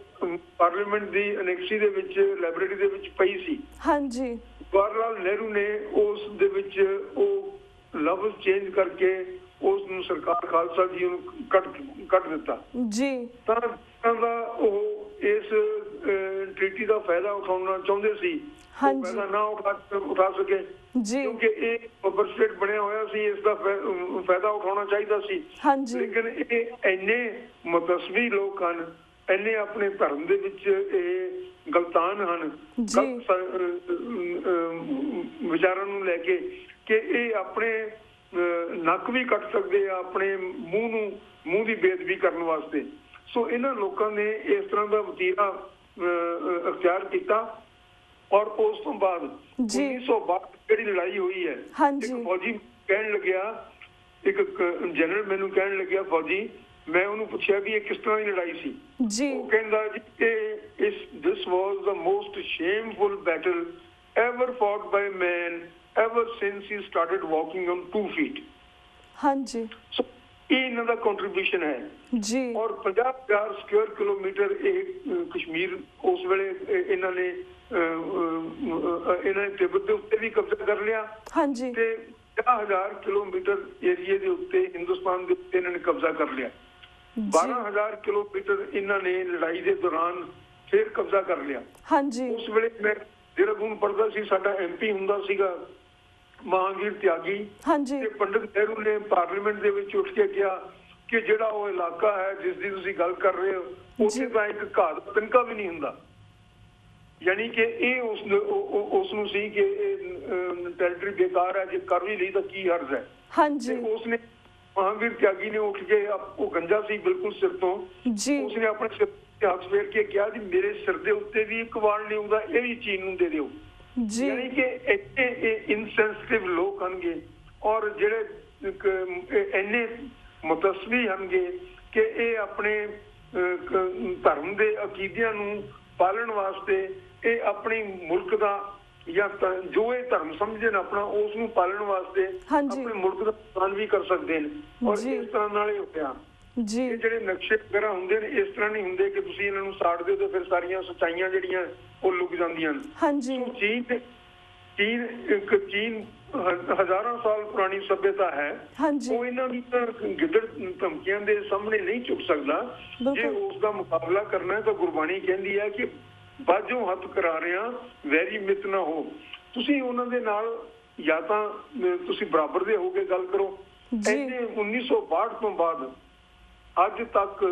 ਪਾਰਲੀਮੈਂਟ ਦੀ ਅਨੈਕਸੀ ਦੇ ਵਿੱਚ ਲਾਇਬ੍ਰੇਰੀ ਦੇ ਵਿੱਚ ਪਈ ਸੀ। ਜਵਾਹਰ ਲਾਲ ਨਹਿਰੂ ਨੇ ਉਸ ਦੇ ਵਿੱਚ ਉਹ ਲਫ਼ਜ਼ ਚੇਂਜ ਕਰਕੇ ਉਸ ਨੂੰ ਸਰਕਾਰ ਖਾਲਸਾ ਜੀ ਨੂੰ ਕੱਟ ਦਿੱਤਾ। ਤਾਂ ਉਹ ਇਸ ਟ੍ਰੀਟੀ ਦਾ ਫਾਇਦਾ ਉਠਾਉਣਾ ਚਾਹੁੰਦੇ ਸੀ, ਫਾਇਦਾ ਨਾ ਉਠਾ ਸਕੇ ਕਿਉਂਕਿ ਇਹ ਬੱਬਰ ਸਟੇਟ ਬਣਿਆ ਹੋਇਆ ਸੀ, ਇਸ ਦਾ ਫਾਇਦਾ ਉਠਾਉਣਾ ਚਾਹੀਦਾ ਸੀ। ਲੇਕਿਨ ਇਹ ਇੰਨੇ ਮਤਸਵੀ ਲੋਕ ਹਨ, ਇੰਨੇ ਆਪਣੇ ਧਰਮ ਦੇ ਵਿੱਚ ਇਹ ਗਲਤਾਨ ਹਨ ਵਿਚਾਰਾਂ ਨੂੰ ਲੈ ਕੇ ਕਿ ਇਹ ਆਪਣੇ ਨੱਕ ਵੀ ਕੱਟ ਸਕਦੇ ਆ ਆਪਣੇ ਮੂੰਹ ਦੀ ਬੇਅਦਬੀ ਕਰਨ ਵਾਸਤੇ। ਸੋ ਇਹਨਾਂ ਲੋਕਾਂ ਨੇ ਇਸ ਤਰ੍ਹਾਂ ਦਾ ਵਤੀਰਾ ਅਖਤਿਆਰ ਕੀਤਾ ਔਰ ਉਸ ਤੋਂ ਬਾਅਦ 1962 ਜਿਹੜੀ ਲੜਾਈ ਹੋਈ ਹੈ, ਇੱਕ ਫੌਜੀ ਕਹਿਣ ਲੱਗਿਆ, ਇੱਕ ਜਨਰਲ ਮੈਨੂੰ ਕਹਿਣ ਲੱਗਿਆ ਫੌਜੀ ਮੈਂ ਉਹਨੂੰ ਪੁੱਛਿਆ ਵੀ ਇਹ ਕਿਸ ਤਰ੍ਹਾਂ ਦੀ ਲੜਾਈ ਸੀ ਜੀ। ਉਹ ਕਹਿੰਦਾ ਜੀ ਕਿ this was the most shameful battle ever fought by man ever since he started walking on 2 feet। ਹਾਂਜੀ। ਸੋ ਇਹ ਇਹਨਾਂ ਦਾ ਕੰਟਰੀਬਿਊਸ਼ਨ ਹੈ ਜੀ। ਔਰ 50,000 ਸਕੁਅਰ ਕਿਲੋਮੀਟਰ ਇਹ ਕਸ਼ਮੀਰ ਉਸ ਵੇਲੇ ਇਹਨਾਂ ਨੇ ਤਿੱਬਤ ਦੇ ਉੱਤੇ ਵੀ ਕਬਜ਼ਾ ਕਰ ਲਿਆ। ਹਾਂਜੀ। ਤੇ 50,000 ਕਿਲੋਮੀਟਰ ਏਰੀਏ ਦੇ ਉੱਤੇ ਹਿੰਦੁਸਤਾਨ ਦੇ ਉੱਤੇ ਇਹਨਾਂ ਨੇ ਕਬਜ਼ਾ ਕਰ ਲਿਆ। 12,000 ਕਿਲੋਮੀਟਰ ਇਹਨਾਂ ਨੇ ਲੜਾਈ ਦੇ ਦੌਰਾਨ ਫਿਰ ਕਬਜ਼ਾ ਕਰ ਲਿਆ। ਹਾਂਜੀ। ਉਸ ਵੇਲੇ ਮੈਂ ਦੇਹਰਾਦੂਨ ਪੜ੍ਹਦਾ ਸੀ, ਸਾਡਾ MP ਹੁੰਦਾ ਸੀਗਾ ਮਹਾਂਵੀਰ ਤਿਆਗੀ। ਹਾਂਜੀ। ਤੇ ਪੰਡਿਤ ਨਹਿਰੂ ਨੇ ਪਾਰਲੀਮੈਂਟ ਦੇ ਵਿੱਚ ਉੱਠ ਕੇ ਕਿਹਾ ਕਿ ਜਿਹੜਾ ਉਹ ਇਲਾਕਾ ਹੈ ਜਿਸ ਦੀ ਤੁਸੀਂ ਗੱਲ ਕਰ ਰਹੇ ਹੋ ਉੱਥੇ ਤਾਂ ਇੱਕ ਘਾਹ ਦਾ ਤਿਨਕਾ ਵੀ ਨਹੀਂ ਹੁੰਦਾ। ਯਾਨੀ ਕਿ ਇਹ ਉਸ ਨੂੰ ਸੀ ਕਿ ਇਹ ਟੈਰੀਟਰੀ ਬੇਕਾਰ ਹੈ, ਜੇ ਕਰ ਵੀ ਲਈ ਤਾਂ ਕੀ ਹਰਜ਼ ਹੈ। ਹਾਂਜੀ। ਉਸਨੇ ਮਹਾਂਵੀਰ ਤਿਆਗੀ ਨੇ ਉੱਠ ਕੇ, ਉਹ ਗੰਜਾ ਸੀ ਬਿਲਕੁਲ ਸਿਰ ਤੋਂ, ਉਸਨੇ ਆਪਣੇ ਸਿਰ ਤੇ ਹੱਥ ਫੇਰ ਕੇ ਕਿਹਾ ਜੀ ਮੇਰੇ ਸਿਰ ਦੇ ਉੱਤੇ ਵੀ ਇੱਕ ਵਾਲ ਨਹੀਂ ਆਉਂਦਾ, ਇਹ ਵੀ ਚੀਨ ਨੂੰ ਦੇ ਦਿਓ। ਯਾਨੀ ਕਿ ਇੱਥੇ ਇਹ ਇਨਸੈਂਸਿਟਿਵ ਲੋਕ ਹਨਗੇ ਔਰ ਜਿਹੜੇ ਇੰਨੇ ਮੁਤਸਵੀ ਹਨਗੇ ਕਿ ਇਹ ਆਪਣੇ ਧਰਮ ਦੇ ਅਕੀਦਿਆਂ ਨੂੰ ਪਾਲਣ ਵਾਸਤੇ ਇਹ ਆਪਣੀ ਮੁਲਕ ਦਾ ਜਾਂ ਜੋ ਇਹ ਧਰਮ ਸਮਝਦੇ ਨੇ ਆਪਣਾ ਉਸ ਨੂੰ ਪਾਲਣ ਵਾਸਤੇ ਆਪਣੇ ਮੁਲਕ ਦਾ ਨੁਕਸਾਨ ਵੀ ਕਰ ਸਕਦੇ ਨੇ। ਔਰ ਇਸ ਤਰ੍ਹਾਂ ਨਾਲ ਇਹ ਹੋਇਆ ਜੀ। ਇਹ ਜਿਹੜੇ ਨਕਸ਼ੇ ਵਗੈਰਾ ਹੁੰਦੇ ਨੇ ਇਸ ਤਰ੍ਹਾਂ ਨਹੀਂ ਹੁੰਦੇ ਕਿ ਤੁਸੀਂ ਇਹਨਾਂ ਨੂੰ ਸਾੜ ਦਿਓ ਤੇ ਫਿਰ ਸਾਰੀਆਂ ਸੱਚਾਈਆਂ ਜਿਹੜੀਆਂ ਉਹ ਲੁਕ ਜਾਂਦੀਆਂ ਨੇ। ਚੀਨ ਹਜ਼ਾਰਾਂ ਸਾਲ ਪੁਰਾਣੀ ਸਭਿਅਤਾ ਹੈ, ਉਹ ਇਹਨਾਂ ਦੀ ਗਿੱਦੜ ਧਮਕੀਆਂ ਦੇ ਸਾਹਮਣੇ ਨਹੀਂ ਝੁਕ ਸਕਦਾ। ਜੇ ਉਸ ਦਾ ਮੁਕਾਬਲਾ ਕਰਨਾ ਹੈ ਤਾਂ ਗੁਰਬਾਣੀ ਕਹਿੰਦੀ ਹੈ ਕਿ ਬਾਝੋਂ ਹੱਥ ਕਰਾ ਰਿਆਂ ਵੈਰੀ ਮਿੱਤ ਨਾ ਹੋ। ਤੁਸੀਂ ਉਹਨਾਂ ਦੇ ਨਾਲ ਜਾਂ ਤਾਂ ਤੁਸੀਂ ਬਰਾਬਰ ਦੇ ਹੋ ਕੇ ਗੱਲ ਕਰੋ। ਇਹਨੇ 1962 ਤੋਂ ਬਾਅਦ ਅੱਜ ਤੱਕ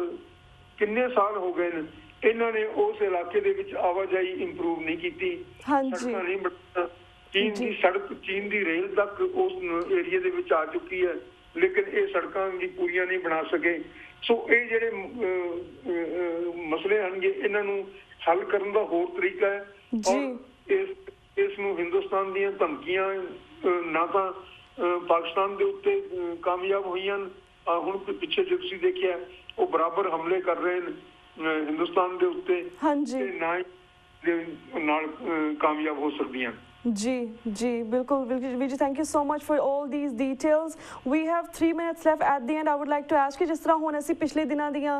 ਕਿੰਨੇ ਸਾਲ ਹੋ ਗਏ ਨੇ ਇਹਨਾਂ ਨੇ ਉਸ ਇਲਾਕੇ ਦੇ ਵਿੱਚ ਆਵਾਜਾਈ ਇੰਪਰੂਵ ਨਹੀਂ ਕੀਤੀ, ਸੜਕਾਂ ਨਹੀਂ ਬਣਾਈਆਂ। ਚੀਨ ਦੀ ਸੜਕ, ਚੀਨ ਦੀ ਰੇਲ ਤੱਕ ਉਸ ਏਰੀਏ ਦੇ ਵਿੱਚ ਆ ਚੁੱਕੀ ਹੈ, ਲੇਕਿਨ ਇਹ ਸੜਕਾਂ ਵੀ ਪੂਰੀਆਂ ਨਹੀਂ ਬਣਾ ਸਕੇ। ਸੋ ਇਹ ਜਿਹੜੇ ਮਸਲੇ ਹਨਗੇ ਇਹਨਾਂ ਨੂੰ ਹੱਲ ਕਰਨ ਦਾ ਹੋਰ ਤਰੀਕਾ ਹੈ ਔਰ ਇਸ ਨੂੰ ਹਿੰਦੁਸਤਾਨ ਦੀਆਂ ਧਮਕੀਆਂ ਨਾ ਤਾਂ ਪਾਕਿਸਤਾਨ ਦੇ ਉੱਤੇ ਕਾਮਯਾਬ ਹੋਈਆਂ, ਹੁਣ ਪਿੱਛੇ ਜੇ ਤੁਸੀਂ ਦੇਖਿਆ ਉਹ ਬਰਾਬਰ ਹਮਲੇ ਕਰ ਰਹੇ ਨੇ ਹਿੰਦੁਸਤਾਨ ਦੇ ਉੱਤੇ, ਤੇ ਨਾ ਹੀ ਨਾਲ ਕਾਮਯਾਬ ਹੋ ਸਕਦੀਆਂ। जी जी बिल्कुल Vijay, thank you so much for all these details. We have 3 minutes left at the end. I would like to ask you, ਜਿਸ ਤਰ੍ਹਾਂ ਹੁਣ ਅਸੀਂ ਪਿਛਲੇ ਦਿਨਾਂ ਦੀਆਂ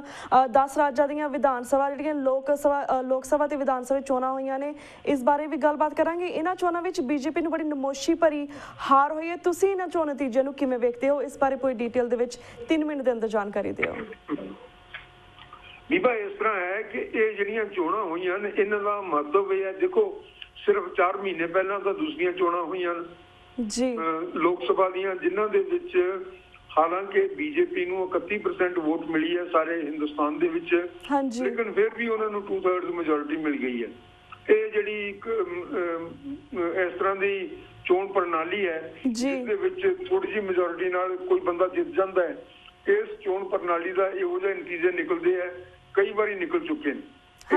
10 ਰਾਜਾਂ ਦੀਆਂ ਵਿਧਾਨ ਸਭਾ ਜਿਹੜੀਆਂ ਲੋਕ ਸਭਾ ਤੇ ਵਿਧਾਨ ਸਭਾ ਚੋਣਾਂ ਹੋਈਆਂ ਨੇ, ਇਸ ਬਾਰੇ ਵੀ ਗੱਲਬਾਤ ਕਰਾਂਗੇ। ਇਹਨਾਂ ਚੋਣਾਂ ਵਿੱਚ BJP ਨੂੰ ਬੜੀ ਨਮੋਸ਼ੀ ਭਰੀ ਹਾਰ ਹੋਈ ਹੈ। ਤੁਸੀਂ ਇਹਨਾਂ ਚੋਣ ਨਤੀਜੇ ਨੂੰ ਕਿਵੇਂ ਵੇਖਦੇ ਹੋ? ਇਸ ਬਾਰੇ ਪੂਰੀ ਡਿਟੇਲ ਦੇ ਵਿੱਚ 3 ਮਿੰਟ ਦੇ ਅੰਦਰ ਜਾਣਕਾਰੀ ਦਿਓ। ਬੀਬਾ ਇਸ ਤਰ੍ਹਾਂ ਹੈ ਕਿ ਇਹ ਜਿਹੜੀਆਂ ਚੋਣਾਂ ਹੋਈਆਂ ਨੇ ਇਹਨਾਂ ਦਾ ਮਹੱਤਵ ਇਹ ਹੈ, ਦੇਖੋ ਸਿਰਫ 4 ਮਹੀਨੇ ਪਹਿਲਾਂ ਤਾਂ ਦੂਸਰੀਆਂ ਚੋਣਾਂ ਹੋਈਆਂ ਜੀ ਲੋਕ ਸਭਾ ਦੀਆਂ, ਜਿਨ੍ਹਾਂ ਦੇ ਵਿੱਚ ਹਾਲਾਂਕਿ BJP ਨੂੰ 31% ਵੋਟ ਮਿਲੀ ਹੈ ਸਾਰੇ ਹਿੰਦੁਸਤਾਨ ਦੇ ਵਿੱਚ, ਲੇਕਿਨ ਫਿਰ ਵੀ ਉਹਨਾਂ ਨੂੰ 2/3 ਮੈਜੋਰਿਟੀ ਮਿਲ ਗਈ ਹੈ। ਇਹ ਜਿਹੜੀ ਇਸ ਤਰ੍ਹਾਂ ਦੀ ਚੋਣ ਪ੍ਰਣਾਲੀ ਹੈ ਜਿਸ ਦੇ ਵਿੱਚ ਥੋੜੀ ਜਿਹੀ ਮੈਜੋਰਿਟੀ ਨਾਲ ਕੋਈ ਬੰਦਾ ਜਿੱਤ ਜਾਂਦਾ ਹੈ, ਇਸ ਚੋਣ ਪ੍ਰਣਾਲੀ ਦਾ ਇਹੋ ਜਿਹੇ ਨਤੀਜੇ ਨਿਕਲਦੇ ਹੈ, ਕਈ ਵਾਰੀ ਨਿਕਲ ਚੁੱਕੇ ਨੇ।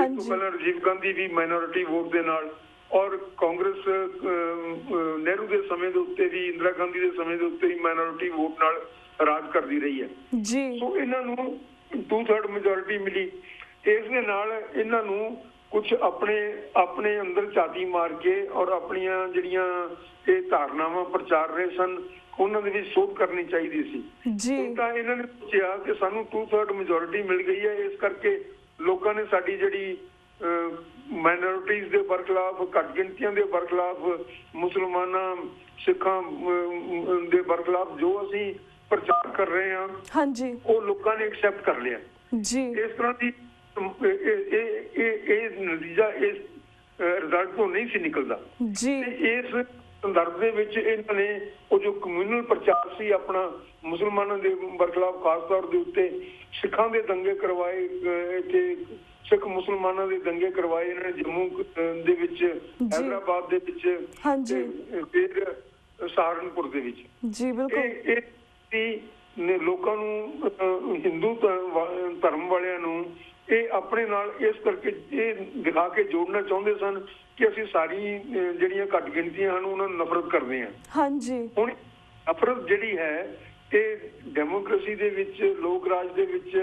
ਇਸ ਤੋਂ ਪਹਿਲਾਂ ਰਾਜੀਵ ਗਾਂਧੀ ਵੀ ਮਾਈਨੋਰਿਟੀ ਵੋਟ ਦੇ ਨਾਲ, ਔਰ ਕਾਂਗਰਸ ਨਹਿਰੂ ਦੇ ਸਮੇਂ ਦੇ ਉੱਤੇ ਵੀ, ਇੰਦਰਾ ਗਾਂਧੀ ਦੇ ਸਮੇਂ ਦੇ ਉੱਤੇ ਵੀ ਮਾਈਨੋਰਿਟੀ ਵੋਟ ਨਾਲ ਰਾਜ ਕਰਦੀ ਰਹੀ ਹੈ। ਸੋ ਇਹਨਾਂ ਨੂੰ 2/3 ਮੈਜੋਰਿਟੀ ਮਿਲੀ। ਇਸ ਦੇ ਨਾਲ ਇਹਨਾਂ ਨੂੰ ਕੁਝ ਆਪਣੇ ਅੰਦਰ ਝਾਤੀ ਮਾਰ ਕੇ ਔਰ ਆਪਣੀਆਂ ਜਿਹੜੀਆਂ ਇਹ ਧਾਰਨਾਵਾਂ ਪ੍ਰਚਾਰ ਰਹੇ ਸਨ ਉਹਨਾਂ ਦੇ ਵਿੱਚ ਸੋਧ ਕਰਨੀ ਚਾਹੀਦੀ ਸੀ। ਤਾਂ ਇਹਨਾਂ ਨੇ ਸੋਚਿਆ ਕਿ ਸਾਨੂੰ 2/3 ਮੈਜੋਰਿਟੀ ਮਿਲ ਗਈ ਹੈ, ਇਸ ਕਰਕੇ ਲੋਕਾਂ ਨੇ ਸਾਡੀ ਜਿਹੜੀ ਮਾਈਨੋਰਿਟੀਜ਼ ਦੇ ਬਰਖਲਾਫ, ਘੱਟ ਗਿਣਤੀਆਂ ਦੇ ਬਰਖਲਾਫ, ਮੁਸਲਮਾਨਾਂ ਸਿੱਖਾਂ ਦੇ ਬਰਖਲਾਫ ਜੋ ਅਸੀਂ ਪ੍ਰਚਾਰ ਕਰ ਰਹੇ ਹਾਂ ਉਹ ਲੋਕਾਂ ਨੇ ਐਕਸੈਪਟ ਕਰ ਲਿਆ। ਇਸ ਤਰ੍ਹਾਂ ਦੀ ਇਹ ਨਤੀਜਾ ਇਸ ਰਿਜ਼ਲਟ ਤੋਂ ਨਹੀਂ ਸੀ ਨਿਕਲਦਾ। ਇਸ ਸੰਦਰਭ ਦੇ ਵਿੱਚ ਇਹਨਾਂ ਨੇ ਉਹ ਜੋ ਕਮਿਊਨਲ ਪ੍ਰਚਾਰ ਸੀ ਆਪਣਾ ਮੁਸਲਮਾਨਾਂ ਦੇ ਬਰਖਲਾਫ, ਖਾਸ ਤੌਰ ਦੇ ਉੱਤੇ ਸਿੱਖਾਂ ਦੇ ਦੰਗੇ ਕਰਵਾਏ, ਇੱਥੇ ਸਿੱਖ ਮੁਸਲਮਾਨਾਂ ਦੇ ਦੰਗੇ ਕਰਵਾਏ ਇਹਨਾਂ ਨੇ ਜੰਮੂ ਦੇ ਵਿੱਚ, ਹੈਦਰਾਬਾਦ ਦੇ ਵਿੱਚ, ਫਿਰ ਸਹਾਰਨਪੁਰ ਦੇ ਵਿੱਚ। ਇਹ ਲੋਕਾਂ ਨੂੰ, ਹਿੰਦੂ ਧਰਮ ਵਾਲਿਆਂ ਨੂੰ ਇਹ ਆਪਣੇ ਨਾਲ ਇਸ ਕਰਕੇ ਇਹ ਦਿਖਾ ਕੇ ਜੋੜਨਾ ਚਾਹੁੰਦੇ ਸਨ ਕਿ ਅਸੀਂ ਸਾਰੀ ਜਿਹੜੀਆਂ ਘੱਟ ਗਿਣਤੀਆਂ ਹਨ ਉਹਨਾਂ ਨੂੰ ਨਫ਼ਰਤ ਕਰਦੇ ਹਾਂ। ਹੁਣ ਨਫ਼ਰਤ ਜਿਹੜੀ ਹੈ ਇਹ ਡੈਮੋਕ੍ਰੇਸੀ ਦੇ ਵਿੱਚ, ਲੋਕ ਰਾਜ ਦੇ ਵਿੱਚ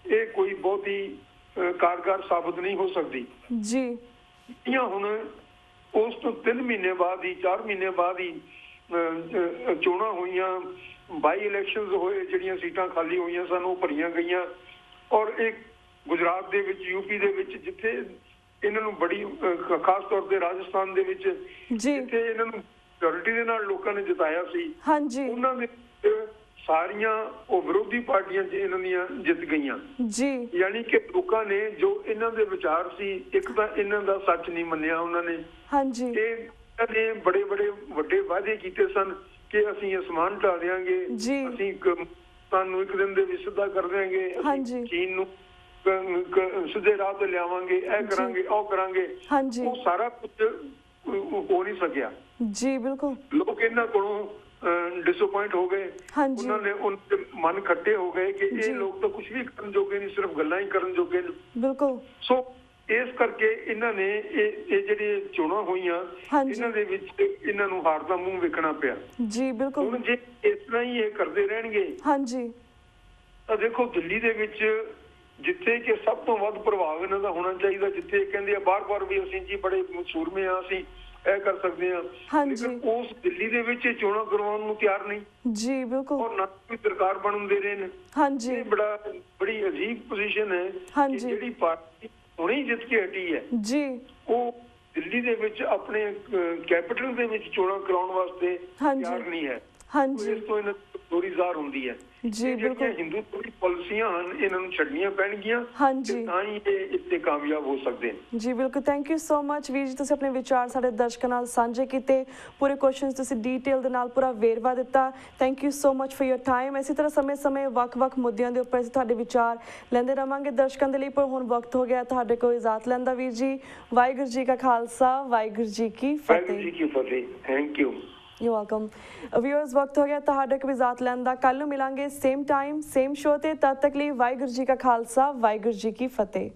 ਇਹ ਕੋਈ ਬਹੁਤ ਹੀ ਕਾਰਗਰ ਸਾਬਤ ਨਹੀਂ ਹੋ ਸਕਦੀ ਜੀ। ਇਹ ਹੁਣ ਉਸ ਤੋਂ 3 ਮਹੀਨੇ ਬਾਅਦ ਹੀ, 4 ਮਹੀਨੇ ਬਾਅਦ ਹੀ ਚੋਣਾਂ ਹੋਈਆਂ, ਬਾਈ ਇਲੈਕਸ਼ਨਸ ਹੋਏ, ਜਿਹੜੀਆਂ ਸੀਟਾਂ ਖਾਲੀ ਹੋਈਆਂ ਸਨ ਉਹ ਭਰੀਆਂ ਗਈਆਂ। ਔਰ ਇਹ ਗੁਜਰਾਤ ਦੇ ਵਿੱਚ, ਯੂਪੀ ਦੇ ਵਿੱਚ, ਜਿੱਥੇ ਇਹਨਾਂ ਨੂੰ ਬੜੀ ਖਾਸ ਤੌਰ ਤੇ ਰਾਜਸਥਾਨ ਦੇ ਵਿੱਚ ਜਿੱਥੇ ਇਹਨਾਂ ਨੂੰ ਮੈਜੋਰਿਟੀ ਦੇ ਨਾਲ ਲੋਕਾਂ ਨੇ ਜਿਤਾਇਆ ਸੀ, ਉਹਨਾਂ ਦੇ ਸਾਰੀਆਂ ਉਹ ਵਿਰੋਧੀ ਪਾਰਟੀਆਂ ਇਹਨਾਂ ਦੀਆਂ ਜਿੱਤ ਗਈਆਂ ਜੀ। ਯਾਨੀ ਕਿ ਲੋਕਾਂ ਨੇ ਜੋ ਇਹਨਾਂ ਦੇ ਵਿਚਾਰ ਸੀ, ਇੱਕ ਤਾਂ ਇਹਨਾਂ ਦਾ ਸੱਚ ਨਹੀਂ ਮੰਨਿਆ ਉਹਨਾਂ ਨੇ। ਇਹਨਾਂ ਨੇ ਬੜੇ ਵੱਡੇ ਵਾਅਦੇ ਕੀਤੇ ਸਨ ਕਿ ਅਸੀਂ ਅਸਮਾਨ ਢਾ ਦਿਆਂਗੇ, ਅਸੀਂ ਤੁਹਾਨੂੰ ਇੱਕ ਦਿਨ ਦੇ ਵਿੱਚ ਸਿੱਧਾ ਕਰ ਦਿਆਂਗੇ, ਅਸੀਂ ਚੀਨ ਨੂੰ ਸਿੱਧੇ ਰਾਹ ਤੇ ਲਿਆਵਾਂਗੇ, ਇਹ ਕਰਾਂਗੇ, ਉਹ ਕਰਾਂਗੇ। ਉਹ ਸਾਰਾ ਕੁਝ ਹੋ ਨਹੀਂ ਸਕਿਆ ਜੀ। ਬਿਲਕੁਲ ਲੋਕ ਇਹਨਾਂ ਕੋਲੋਂ ਡਿਸਅਪਾਇੰਟ ਹੋ ਗਏ, ਉਹਨਾਂ ਨੇ ਉਹਨਾਂ ਦੇ ਮਨ ਖੱਟੇ ਹੋ ਗਏ ਕਿ ਇਹ ਲੋਕ ਤਾਂ ਕੁਝ ਵੀ ਕਰਨ ਜੋਗੇ ਨਹੀਂ, ਸਿਰਫ ਗੱਲਾਂ ਹੀ ਕਰਨ ਜੋਗੇ ਨੇ। ਬਿਲਕੁਲ। ਸੋ ਇਸ ਕਰਕੇ ਇਹਨਾਂ ਨੇ ਇਹ ਜਿਹੜੇ ਚੋਣਾਂ ਹੋਈਆਂ ਇਹਨਾਂ ਦੇ ਵਿੱਚ ਇਹਨਾਂ ਨੂੰ ਹਾਰ ਦਾ ਮੂੰਹ ਵੇਖਣਾ ਪਿਆ ਜੀ। ਬਿਲਕੁਲ। ਹੁਣ ਜੇ ਇਸ ਤਰ੍ਹਾਂ ਹੀ ਇਹ ਕਰਦੇ ਰਹਿਣਗੇ ਤਾਂ ਦੇਖੋ ਦਿੱਲੀ ਦੇ ਵਿੱਚ ਜਿੱਥੇ ਕਿ ਸਭ ਤੋਂ ਵੱਧ ਪ੍ਰਭਾਵ ਇਹਨਾਂ ਦਾ ਹੋਣਾ ਚਾਹੀਦਾ, ਜਿੱਥੇ ਕਹਿੰਦੇ ਆ ਬਾਰ-ਬਾਰ ਵੀ ਅਸੀਂ ਜੀ ਬੜੇ ਸੂਰਮੇ ਆ, ਅਸੀਂ ਇਹ ਕਰ ਸਕਦੇ ਹਾਂ, ਲੇਕਿਨ ਉਸ ਦਿੱਲੀ ਦੇ ਵਿੱਚ ਚੋਣਾਂ ਕਰਵਾਉਣ ਨੂੰ ਤਿਆਰ ਨਹੀਂ ਜੀ। ਬਿਲਕੁਲ। ਔਰ ਨਾ ਕੋਈ ਸਰਕਾਰ ਬਣਨ ਦੇ ਰਹੇ ਨੇ। ਇਹ ਬੜੀ ਅਜੀਬ ਪੋਜੀਸ਼ਨ ਹੈ ਕਿ ਜਿਹੜੀ ਪਾਰਟੀ ਹੁਣੇ ਜਿੱਤ ਕੇ ਹਟੀ ਹੈ ਜੀ, ਉਹ ਦਿੱਲੀ ਦੇ ਵਿੱਚ ਆਪਣੇ ਕੈਪੀਟਲ ਦੇ ਵਿੱਚ ਚੋਣਾਂ ਕਰਾਉਣ ਵਾਸਤੇ ਤਿਆਰ ਨਹੀਂ ਹੈ। ਇਸ ਤੋਂ ਇਹਨਾਂ ਦੀ ਕਮਜ਼ੋਰੀ ਜ਼ਾਹਰ ਹੁੰਦੀ ਹੈ ਜੀ। ਬਿਲਕੁਲ। ਹਿੰਦੂਤਵੀ ਪਾਲਿਸੀਆਂ ਹਨ, ਇਹਨਾਂ ਨੂੰ ਛੱਡਣੀਆਂ ਪੈਣਗੀਆਂ ਤਾਂ ਹੀ ਇਹ ਇੱਥੇ ਕਾਮਯਾਬ ਹੋ ਸਕਦੇ ਨੇ ਜੀ। ਬਿਲਕੁਲ। ਥੈਂਕ ਯੂ ਸੋ ਮਚ ਵੀਰ ਜੀ, ਤੁਸੀਂ ਆਪਣੇ ਵਿਚਾਰ ਸਾਡੇ ਦਰਸ਼ਕਾਂ ਨਾਲ ਸਾਂਝੇ ਕੀਤੇ, ਪੂਰੇ ਕੁਐਸਚਨਸ ਤੁਸੀਂ ਡੀਟੇਲ ਦੇ ਨਾਲ ਪੂਰਾ ਵੇਰਵਾ ਦਿੱਤਾ। Thank you so much for your time. ਇਸੇ ਤਰ੍ਹਾਂ ਸਮੇਂ-ਸਮੇਂ ਵੱਖ-ਵੱਖ ਮੁੱਦਿਆਂ ਦੇ ਉੱਪਰ ਅਸੀਂ ਤੁਹਾਡੇ ਵਿਚਾਰ ਲੈਂਦੇ ਰਵਾਂਗੇ ਦਰਸ਼ਕਾਂ ਦੇ ਲਈ, ਪਰ ਹੁਣ ਵਕਤ ਹੋ ਗਿਆ ਤੁਹਾਡੇ ਕੋਲ ਇਜਾਜ਼ਤ ਲੈਣ ਦਾ ਵੀਰ ਜੀ। ਵਾਹਿਗੁਰੂ ਜੀ ਕਾ ਖਾਲਸਾ, ਵਾਹਿਗੁਰੂ ਜੀ ਕੀ ਫਤਿਹ। Thank you. You're welcome. Viewers, वक्त हो गया ਤੁਹਾਡੇ ਕੋਲ ਇਜਾਜ਼ਤ ਲੈਣ ਦਾ। ਕੱਲ ਨੂੰ ਮਿਲਾਂਗੇ ਸੇਮ ਟਾਈਮ ਸੇਮ ਸ਼ੋਅ ਤੇ। ਤਦ ਤੱਕ ਲਈ ਵਾਹਿਗੁਰੂ ਜੀ ਕਾ ਖਾਲਸਾ, ਵਾਹਿਗੁਰੂ ਜੀ ਕੀ ਫਤਿਹ।